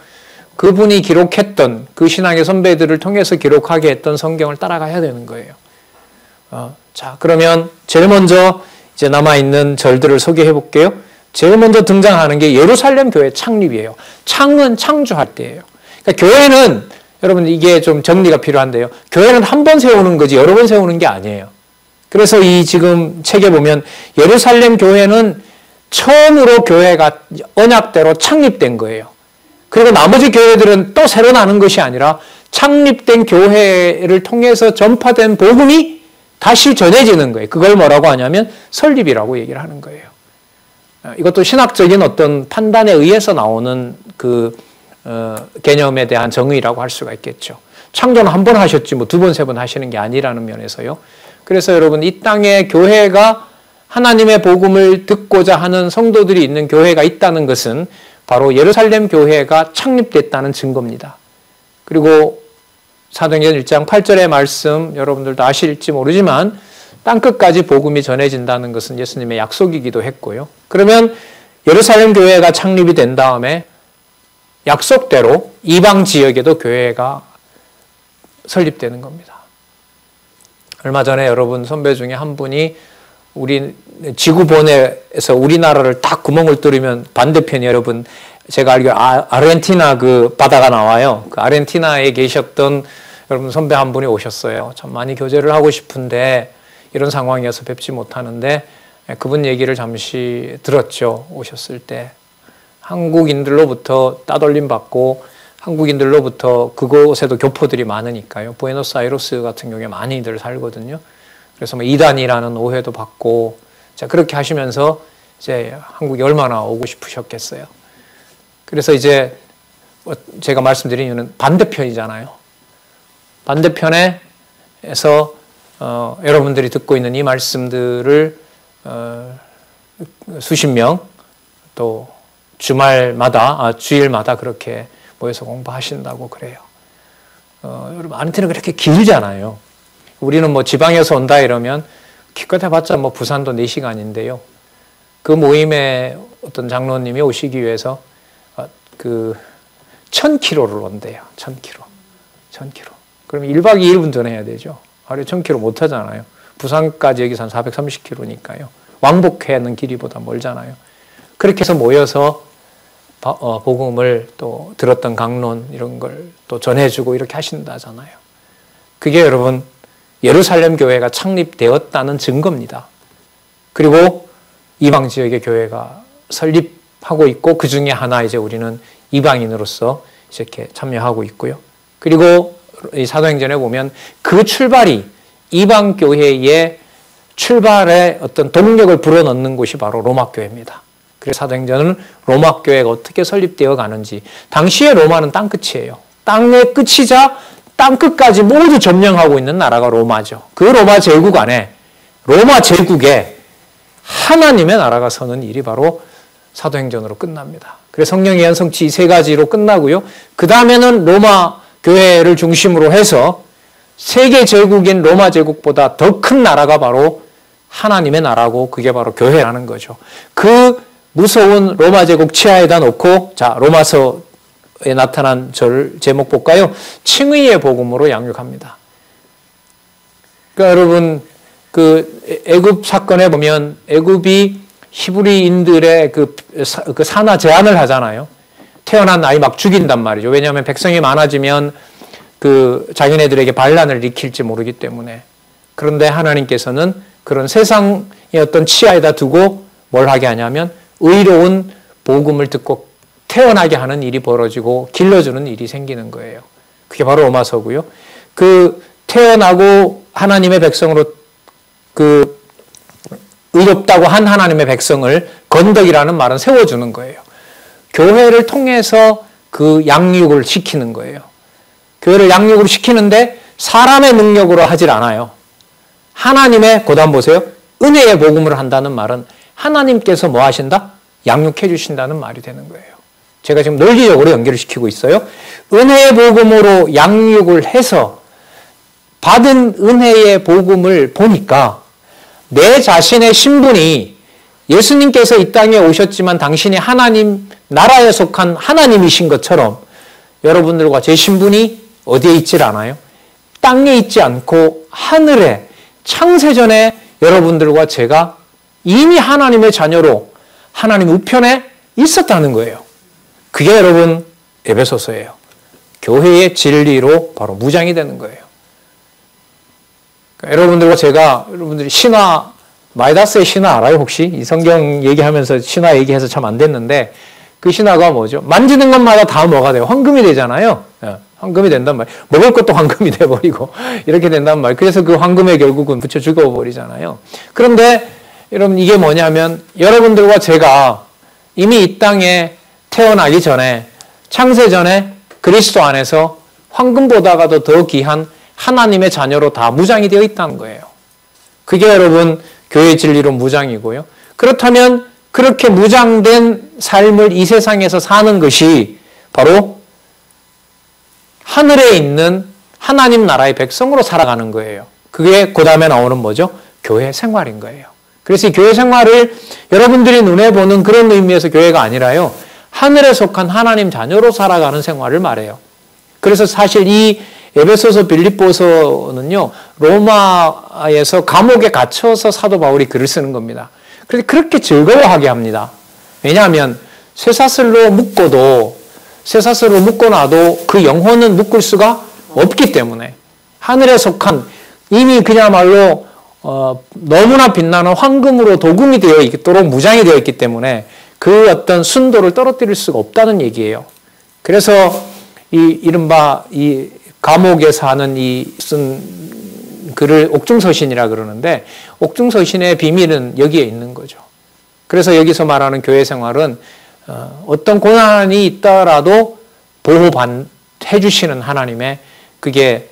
그분이 기록했던 그 신앙의 선배들을 통해서 기록하게 했던 성경을 따라가야 되는 거예요. 자, 그러면 제일 먼저 이제 남아있는 절들을 소개해 볼게요. 제일 먼저 등장하는 게 예루살렘 교회 창립이에요. 창은 창조할 때예요. 그러니까 교회는 여러분 이게 좀 정리가 필요한데요. 교회는 한 번 세우는 거지 여러 번 세우는 게 아니에요. 그래서 이 지금 책에 보면 예루살렘 교회는 처음으로 교회가 언약대로 창립된 거예요. 그리고 나머지 교회들은 또 새로 나는 것이 아니라 창립된 교회를 통해서 전파된 복음이 다시 전해지는 거예요. 그걸 뭐라고 하냐면 설립이라고 얘기를 하는 거예요. 이것도 신학적인 어떤 판단에 의해서 나오는 개념에 대한 정의라고 할 수가 있겠죠. 창조는 한 번 하셨지 뭐 두 번, 세 번 하시는 게 아니라는 면에서요. 그래서 여러분 이 땅에 교회가 하나님의 복음을 듣고자 하는 성도들이 있는 교회가 있다는 것은 바로 예루살렘 교회가 창립됐다는 증거입니다. 그리고 사도행전 1장 8절의 말씀 여러분들도 아실지 모르지만 땅끝까지 복음이 전해진다는 것은 예수님의 약속이기도 했고요. 그러면 예루살렘 교회가 창립이 된 다음에 약속대로 이방 지역에도 교회가 설립되는 겁니다. 얼마 전에 여러분 선배 중에 한 분이 우리 지구본에서 우리나라를 딱 구멍을 뚫으면 반대편이 여러분 제가 알기로 아르헨티나 그 바다가 나와요. 그 아르헨티나에 계셨던 여러분 선배 한 분이 오셨어요. 참 많이 교제를 하고 싶은데 이런 상황이어서 뵙지 못하는데 그분 얘기를 잠시 들었죠. 오셨을 때 한국인들로부터 따돌림 받고 한국인들로부터 그곳에도 교포들이 많으니까요. 부에노스아이레스 같은 경우에 많이들 살거든요. 그래서 뭐 이단이라는 오해도 받고 자 그렇게 하시면서 이제 한국에 얼마나 오고 싶으셨겠어요. 그래서 이제 제가 말씀드린 이유는 반대편이잖아요. 반대편에서 여러분들이 듣고 있는 이 말씀들을 수십 명 또 주일마다 그렇게 모여서 공부하신다고 그래요. 여러분 아르헨티나 그렇게 길잖아요. 우리는 뭐 지방에서 온다 이러면 기껏 해봤자 뭐 부산도 4시간인데요. 그 모임에 어떤 장로님이 오시기 위해서 1000km를 온대요. 1000km. 그럼 1박 2일 운전해야 되죠. 하루에 1000km 못 하잖아요. 부산까지 여기서 한 430km니까요. 왕복하는 길이보다 멀잖아요. 그렇게 해서 모여서 복음을 또 들었던 강론 이런 걸 또 전해주고 이렇게 하신다잖아요. 그게 여러분 예루살렘 교회가 창립되었다는 증거입니다. 그리고 이방 지역의 교회가 설립하고 있고 그 중에 하나 이제 우리는 이방인으로서 이렇게 참여하고 있고요. 그리고 이 사도행전에 보면 그 출발이 이방 교회의 출발에 어떤 동력을 불어넣는 곳이 바로 로마 교회입니다. 그래서 사도행전은 로마 교회가 어떻게 설립되어 가는지 당시의 로마는 땅끝이에요. 땅의 끝이자 땅끝까지 모두 점령하고 있는 나라가 로마죠. 그 로마 제국 안에 로마 제국에 하나님의 나라가 서는 일이 바로 사도행전으로 끝납니다. 그래서 성령의 연성치 이 세 가지로 끝나고요. 그 다음에는 로마 교회를 중심으로 해서 세계 제국인 로마 제국보다 더 큰 나라가 바로 하나님의 나라고 그게 바로 교회라는 거죠. 그 무서운 로마 제국 치하에다 놓고 자 로마서에 나타난 절 제목 볼까요? 칭의의 복음으로 양육합니다. 그러니까 여러분 그 애굽 사건에 보면 애굽이 히브리인들의 그 산화 제한을 하잖아요. 태어난 아이 막 죽인단 말이죠. 왜냐하면 백성이 많아지면 그 자기네들에게 반란을 일으킬지 모르기 때문에. 그런데 하나님께서는 그런 세상의 어떤 치하에다 두고 뭘 하게 하냐면 의로운 복음을 듣고 태어나게 하는 일이 벌어지고 길러주는 일이 생기는 거예요. 그게 바로 로마서고요. 그 태어나고 하나님의 백성으로 그 의롭다고 한 하나님의 백성을 건덕이라는 말은 세워주는 거예요. 교회를 통해서 그 양육을 시키는 거예요. 교회를 양육을 시키는데 사람의 능력으로 하질 않아요. 하나님의, 고단 보세요. 은혜의 복음을 한다는 말은 하나님께서 뭐 하신다? 양육해 주신다는 말이 되는 거예요. 제가 지금 논리적으로 연결을 시키고 있어요. 은혜의 복음으로 양육을 해서 받은 은혜의 복음을 보니까 내 자신의 신분이 예수님께서 이 땅에 오셨지만 당신이 하나님 나라에 속한 하나님이신 것처럼 여러분들과 제 신분이 어디에 있질 않아요? 땅에 있지 않고 하늘에 창세전에 여러분들과 제가 이미 하나님의 자녀로 하나님 우편에 있었다는 거예요. 그게 여러분 에베소서예요. 교회의 진리로 바로 무장이 되는 거예요. 그러니까 여러분들과 제가 여러분들이 신화 마이다스의 신화 알아요 혹시? 이 성경 얘기하면서 신화 얘기해서 참 안 됐는데 그 신화가 뭐죠? 만지는 것마다 다 뭐가 돼요? 황금이 되잖아요. 황금이 된단 말이에요. 먹을 것도 황금이 돼버리고 이렇게 된단 말이에요. 그래서 그 황금에 결국은 붙여 죽어버리잖아요. 그런데 여러분 이게 뭐냐면 여러분들과 제가 이미 이 땅에 태어나기 전에 창세전에 그리스도 안에서 황금보다가도 더 귀한 하나님의 자녀로 다 무장이 되어 있다는 거예요. 그게 여러분 교회 진리로 무장이고요. 그렇다면 그렇게 무장된 삶을 이 세상에서 사는 것이 바로 하늘에 있는 하나님 나라의 백성으로 살아가는 거예요. 그게 그 다음에 나오는 뭐죠? 교회 생활인 거예요. 그래서 이 교회 생활을 여러분들이 눈에 보는 그런 의미에서 교회가 아니라요. 하늘에 속한 하나님 자녀로 살아가는 생활을 말해요. 그래서 사실 이 에베소서 빌립보서는요. 로마에서 감옥에 갇혀서 사도 바울이 글을 쓰는 겁니다. 그래서 그렇게 즐거워하게 합니다. 왜냐하면 쇠사슬로 묶어도 쇠사슬로 묶어놔도 그 영혼은 묶을 수가 없기 때문에 하늘에 속한 이미 그야말로 너무나 빛나는 황금으로 도금이 되어 있도록 무장이 되어 있기 때문에 그 어떤 순도를 떨어뜨릴 수가 없다는 얘기예요. 그래서 이 이른바 이 감옥에서 하는 이 쓴 글을 옥중서신이라 그러는데 옥중서신의 비밀은 여기에 있는 거죠. 그래서 여기서 말하는 교회 생활은 어떤 고난이 있더라도 보호해 주시는 하나님의 그게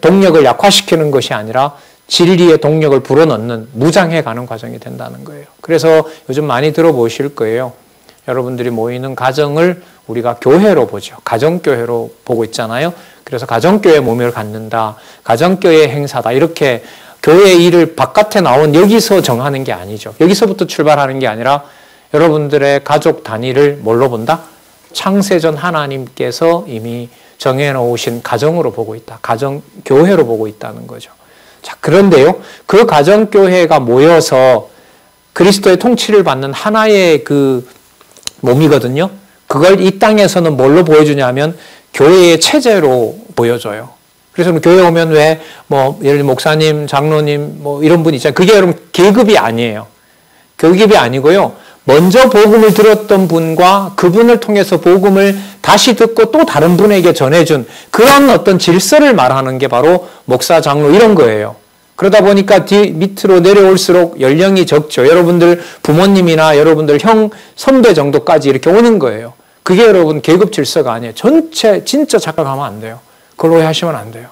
동력을 약화시키는 것이 아니라 진리의 동력을 불어넣는 무장해 가는 과정이 된다는 거예요. 그래서 요즘 많이 들어보실 거예요. 여러분들이 모이는 가정을 우리가 교회로 보죠. 가정교회로 보고 있잖아요. 그래서 가정교회 몸을 갖는다. 가정교회 행사다. 이렇게 교회 일을 바깥에 나온 여기서 정하는 게 아니죠. 여기서부터 출발하는 게 아니라 여러분들의 가족 단위를 뭘로 본다? 창세전 하나님께서 이미 정해놓으신 가정으로 보고 있다. 가정교회로 보고 있다는 거죠. 자, 그런데요. 그 가정교회가 모여서 그리스도의 통치를 받는 하나의 그 몸이거든요. 그걸 이 땅에서는 뭘로 보여주냐면 교회의 체제로 보여줘요. 그래서 교회 오면 왜 예를 들면 목사님, 장로님 이런 분 있잖아요. 그게 여러분 계급이 아니에요. 계급이 아니고요. 먼저 복음을 들었던 분과 그분을 통해서 복음을 다시 듣고 또 다른 분에게 전해준 그런 어떤 질서를 말하는 게 바로 목사, 장로 이런 거예요. 그러다 보니까 밑으로 내려올수록 연령이 적죠. 여러분들 부모님이나 여러분들 형, 선배 정도까지 이렇게 오는 거예요. 그게 여러분 계급 질서가 아니에요. 전체 진짜 착각하면 안 돼요. 그걸 오해하시면 안 돼요.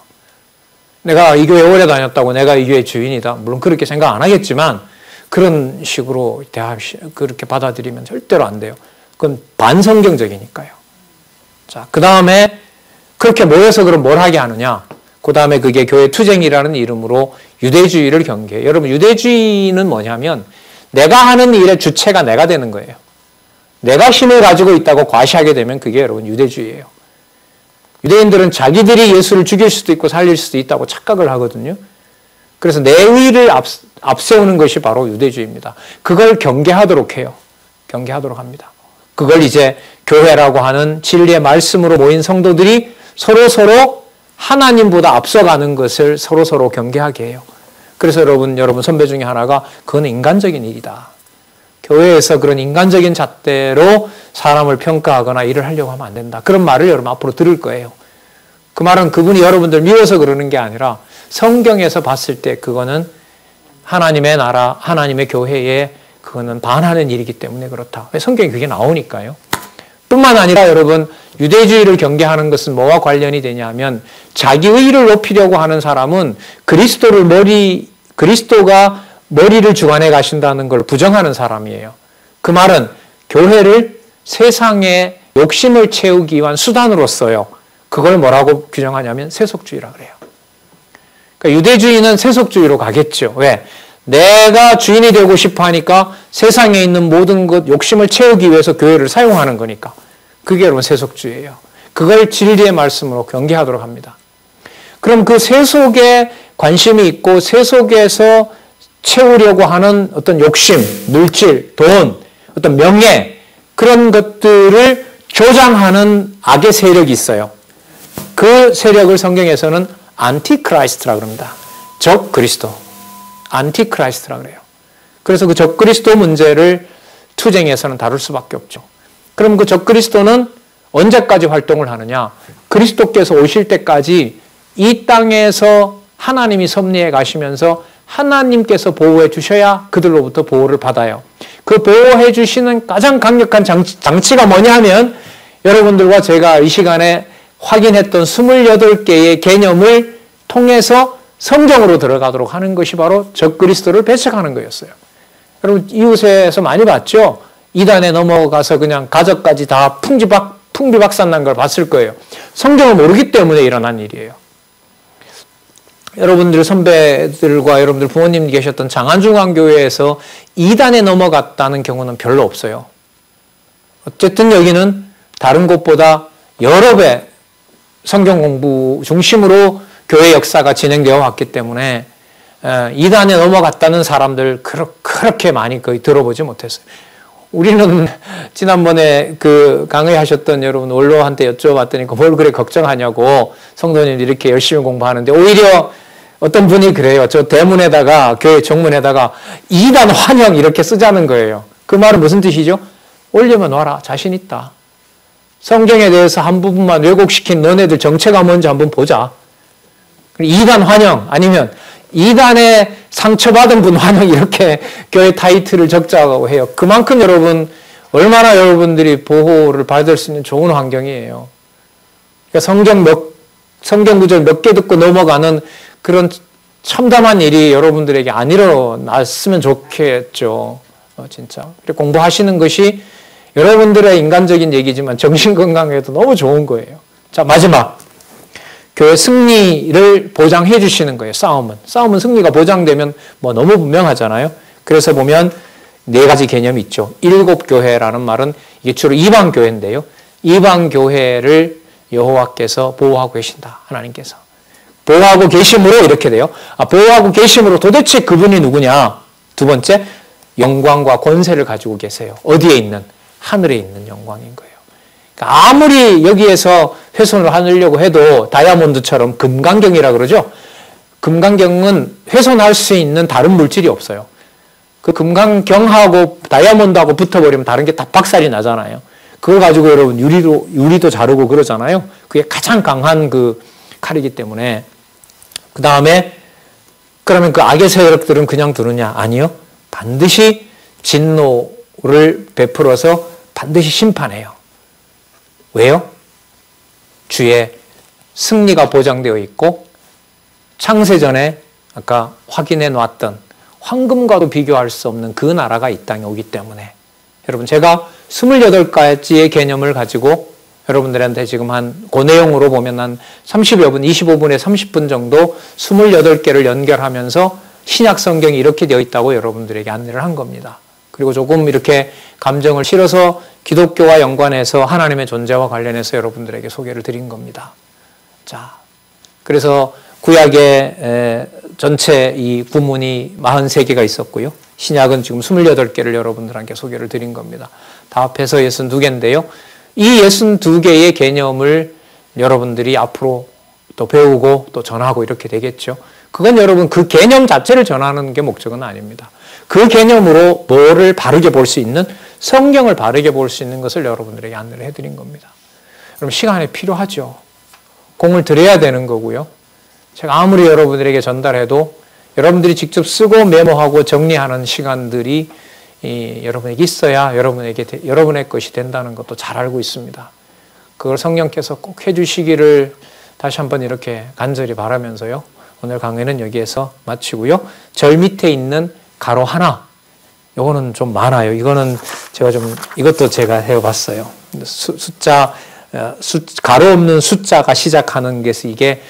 내가 이 교회 오래 다녔다고 내가 이 교회 주인이다. 물론 그렇게 생각 안 하겠지만 그런 식으로 그렇게 받아들이면 절대로 안 돼요. 그건 반성경적이니까요. 자, 그 다음에 그렇게 모여서 그럼 뭘 하게 하느냐? 그 다음에 그게 교회 투쟁이라는 이름으로 유대주의를 경계해요. 여러분, 유대주의는 뭐냐면 내가 하는 일의 주체가 내가 되는 거예요. 내가 힘을 가지고 있다고 과시하게 되면 그게 여러분 유대주의예요. 유대인들은 자기들이 예수를 죽일 수도 있고 살릴 수도 있다고 착각을 하거든요. 그래서 내 의를 앞세우는 것이 바로 유대주의입니다. 그걸 경계하도록 해요. 경계하도록 합니다. 그걸 이제 교회라고 하는 진리의 말씀으로 모인 성도들이 서로 하나님보다 앞서가는 것을 서로 경계하게 해요. 그래서 여러분 선배 중에 하나가 그건 인간적인 일이다. 교회에서 그런 인간적인 잣대로 사람을 평가하거나 일을 하려고 하면 안 된다. 그런 말을 여러분 앞으로 들을 거예요. 그 말은 그분이 여러분들 미워서 그러는 게 아니라 성경에서 봤을 때 그거는 하나님의 나라, 하나님의 교회에 그거는 반하는 일이기 때문에 그렇다. 성경에 그게 나오니까요. 뿐만 아니라 여러분 유대주의를 경계하는 것은 뭐와 관련이 되냐면 자기 의를 높이려고 하는 사람은 그리스도가 머리를 주관해 가신다는 걸 부정하는 사람이에요. 그 말은 교회를 세상의 욕심을 채우기 위한 수단으로 써요. 그걸 뭐라고 규정하냐면 세속주의라 그래요. 그러니까 유대주의는 세속주의로 가겠죠. 왜? 내가 주인이 되고 싶어 하니까 세상에 있는 모든 것 욕심을 채우기 위해서 교회를 사용하는 거니까. 그게 여러분 세속주의예요. 그걸 진리의 말씀으로 경계하도록 합니다. 그럼 그 세속에 관심이 있고 세속에서 채우려고 하는 어떤 욕심, 물질, 돈, 어떤 명예 그런 것들을 조장하는 악의 세력이 있어요. 그 세력을 성경에서는 안티크라이스트라고 합니다. 적그리스도. 안티크라이스트라고 그래요. 그래서 그 적그리스도 문제를 투쟁에서는 다룰 수밖에 없죠. 그럼 그 적그리스도는 언제까지 활동을 하느냐? 그리스도께서 오실 때까지 이 땅에서 하나님이 섭리해 가시면서 하나님께서 보호해 주셔야 그들로부터 보호를 받아요. 그 보호해 주시는 가장 강력한 장치가 뭐냐면 여러분들과 제가 이 시간에 확인했던 28개의 개념을 통해서 성경으로 들어가도록 하는 것이 바로 적그리스도를 배척하는 거였어요. 여러분 이웃에서 많이 봤죠? 이단에 넘어가서 그냥 가족까지 다 풍비박산 난 걸 봤을 거예요. 성경을 모르기 때문에 일어난 일이에요. 여러분들 선배들과 여러분들 부모님 계셨던 장안중앙교회에서 이단에 넘어갔다는 경우는 별로 없어요. 어쨌든 여기는 다른 곳보다 여러 배 성경 공부 중심으로 교회 역사가 진행되어 왔기 때문에 이단에 넘어갔다는 사람들 그렇게 많이 거의 들어보지 못했어요. 우리는 지난번에 그 강의하셨던 여러분 원로한테 여쭤봤더니 뭘 그래 걱정하냐고 성도님들이 이렇게 열심히 공부하는데 오히려 어떤 분이 그래요. 저 대문에다가 교회 정문에다가 이단 환영 이렇게 쓰자는 거예요. 그 말은 무슨 뜻이죠? 올리면 와라. 자신 있다. 성경에 대해서 한 부분만 왜곡시킨 너네들 정체가 뭔지 한번 보자. 이단 환영 아니면 이단에 상처받은 분 환영 이렇게 교회 타이틀을 적자고 해요. 그만큼 여러분 얼마나 여러분들이 보호를 받을 수 있는 좋은 환경이에요. 그러니까 성경 구절 몇 개 듣고 넘어가는 그런 참담한 일이 여러분들에게 안 일어났으면 좋겠죠. 진짜. 공부하시는 것이 여러분들의 인간적인 얘기지만 정신건강에도 너무 좋은 거예요. 자, 마지막. 교회 승리를 보장해 주시는 거예요. 싸움은 승리가 보장되면 뭐 너무 분명하잖아요. 그래서 보면 4가지 개념이 있죠. 7교회라는 말은 이게 주로 이방교회인데요. 이방교회를 여호와께서 보호하고 계신다. 하나님께서. 보호하고 계심으로 이렇게 돼요. 보호하고 계심으로 도대체 그분이 누구냐? 두 번째, 영광과 권세를 가지고 계세요. 어디에 있는? 하늘에 있는 영광인 거예요. 그러니까 아무리 여기에서 훼손을 하려고 해도 다이아몬드처럼 금강경이라 그러죠. 금강경은 훼손할 수 있는 다른 물질이 없어요. 그 금강경하고 다이아몬드하고 붙어버리면 다른 게 다 박살이 나잖아요. 그걸 가지고 여러분 유리도 자르고 그러잖아요. 그게 가장 강한 그 칼이기 때문에. 그 다음에 그러면 그 악의 세력들은 그냥 두느냐? 아니요. 반드시 진노를 베풀어서 반드시 심판해요. 왜요? 주의 승리가 보장되어 있고 창세전에 아까 확인해 놨던 황금과도 비교할 수 없는 그 나라가 이 땅에 오기 때문에 여러분 제가 28가지의 개념을 가지고 여러분들한테 지금 그 내용으로 보면 한 30여 분, 25분에 30분 정도 28개를 연결하면서 신약 성경이 이렇게 되어 있다고 여러분들에게 안내를 한 겁니다. 그리고 조금 이렇게 감정을 실어서 기독교와 연관해서 하나님의 존재와 관련해서 여러분들에게 소개를 드린 겁니다. 자, 그래서 구약의 전체 이 구문이 43개가 있었고요. 신약은 지금 28개를 여러분들한테 소개를 드린 겁니다. 다 합해서 62개인데요. 이 62개의 개념을 여러분들이 앞으로 또 배우고 또 전하고 이렇게 되겠죠. 그건 여러분 그 개념 자체를 전하는 게 목적은 아닙니다. 그 개념으로 뭐를 바르게 볼 수 있는, 성경을 바르게 볼 수 있는 것을 여러분들에게 안내를 해드린 겁니다. 그럼 시간이 필요하죠. 공을 들여야 되는 거고요. 제가 아무리 여러분들에게 전달해도 여러분들이 직접 쓰고 메모하고 정리하는 시간들이 여러분에게 있어야 여러분의 것이 된다는 것도 잘 알고 있습니다. 그걸 성령께서 꼭 해주시기를 다시 한번 이렇게 간절히 바라면서요. 오늘 강의는 여기에서 마치고요. 절 밑에 있는 가로 하나, 요거는 좀 많아요. 이거는 이것도 제가 해봤어요. 가로 없는 숫자가 시작하는 것이 이게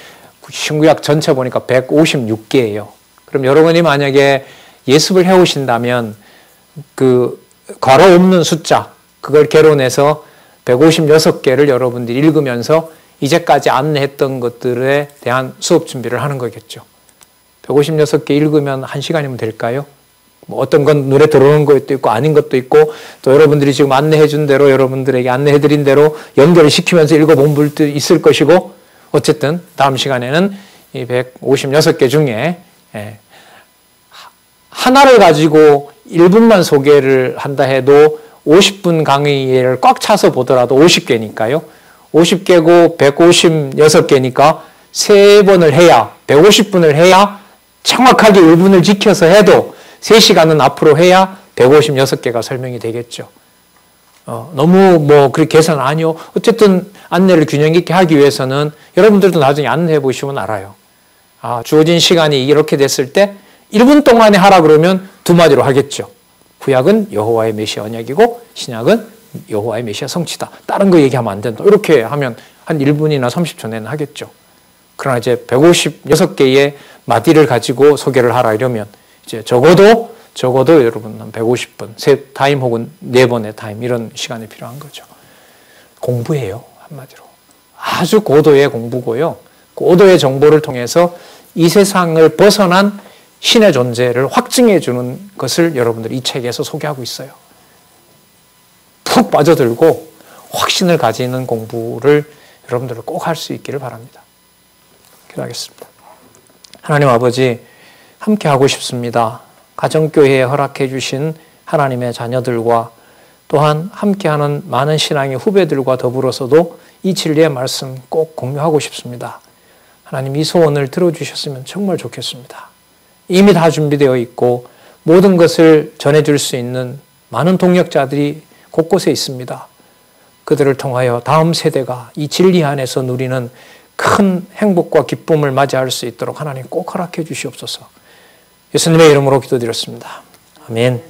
신구약 전체 보니까 156개예요. 그럼 여러분이 만약에 예습을 해오신다면 그 가로 없는 숫자, 그걸 개론해서 156개를 여러분들이 읽으면서 이제까지 안내했던 것들에 대한 수업 준비를 하는 거겠죠. 156개 읽으면 1시간이면 될까요? 뭐 어떤 건 눈에 들어오는 것도 있고 아닌 것도 있고 또 여러분들이 지금 안내해 준 대로 여러분들에게 안내해 드린 대로 연결을 시키면서 읽어본 분도 있을 것이고 어쨌든 다음 시간에는 이 156개 중에 하나를 가지고 1분만 소개를 한다 해도 50분 강의를 꽉 차서 보더라도 50개니까요. 50개고 156개니까 3번을 해야 150분을 해야 정확하게 1분을 지켜서 해도 3시간은 앞으로 해야 156개가 설명이 되겠죠. 너무 그렇게 계산 아니요. 어쨌든 안내를 균형 있게 하기 위해서는 여러분들도 나중에 안내해 보시면 알아요. 주어진 시간이 이렇게 됐을 때 1분 동안에 하라 그러면 2마디로 하겠죠. 구약은 여호와의 메시아 언약이고 신약은 여호와의 메시아 성취다. 다른 거 얘기하면 안 된다. 이렇게 하면 한 1분이나 30초 내는 하겠죠. 그러나 이제 156개의 마디를 가지고 소개를 하라 이러면 이제 적어도 여러분 한 150분, 3타임 혹은 4번의 타임 이런 시간이 필요한 거죠. 공부예요. 한마디로. 아주 고도의 공부고요. 고도의 정보를 통해서 이 세상을 벗어난 신의 존재를 확증해 주는 것을 여러분들이 이 책에서 소개하고 있어요. 푹 빠져들고 확신을 가지는 공부를 여러분들 꼭 할 수 있기를 바랍니다. 기도하겠습니다. 하나님 아버지, 함께 하고 싶습니다. 가정교회에 허락해 주신 하나님의 자녀들과 또한 함께하는 많은 신앙의 후배들과 더불어서도 이 진리의 말씀 꼭 공유하고 싶습니다. 하나님 이 소원을 들어주셨으면 정말 좋겠습니다. 이미 다 준비되어 있고 모든 것을 전해줄 수 있는 많은 동역자들이 곳곳에 있습니다. 그들을 통하여 다음 세대가 이 진리 안에서 누리는 큰 행복과 기쁨을 맞이할 수 있도록 하나님 꼭 허락해 주시옵소서. 예수님의 이름으로 기도드렸습니다. 아멘.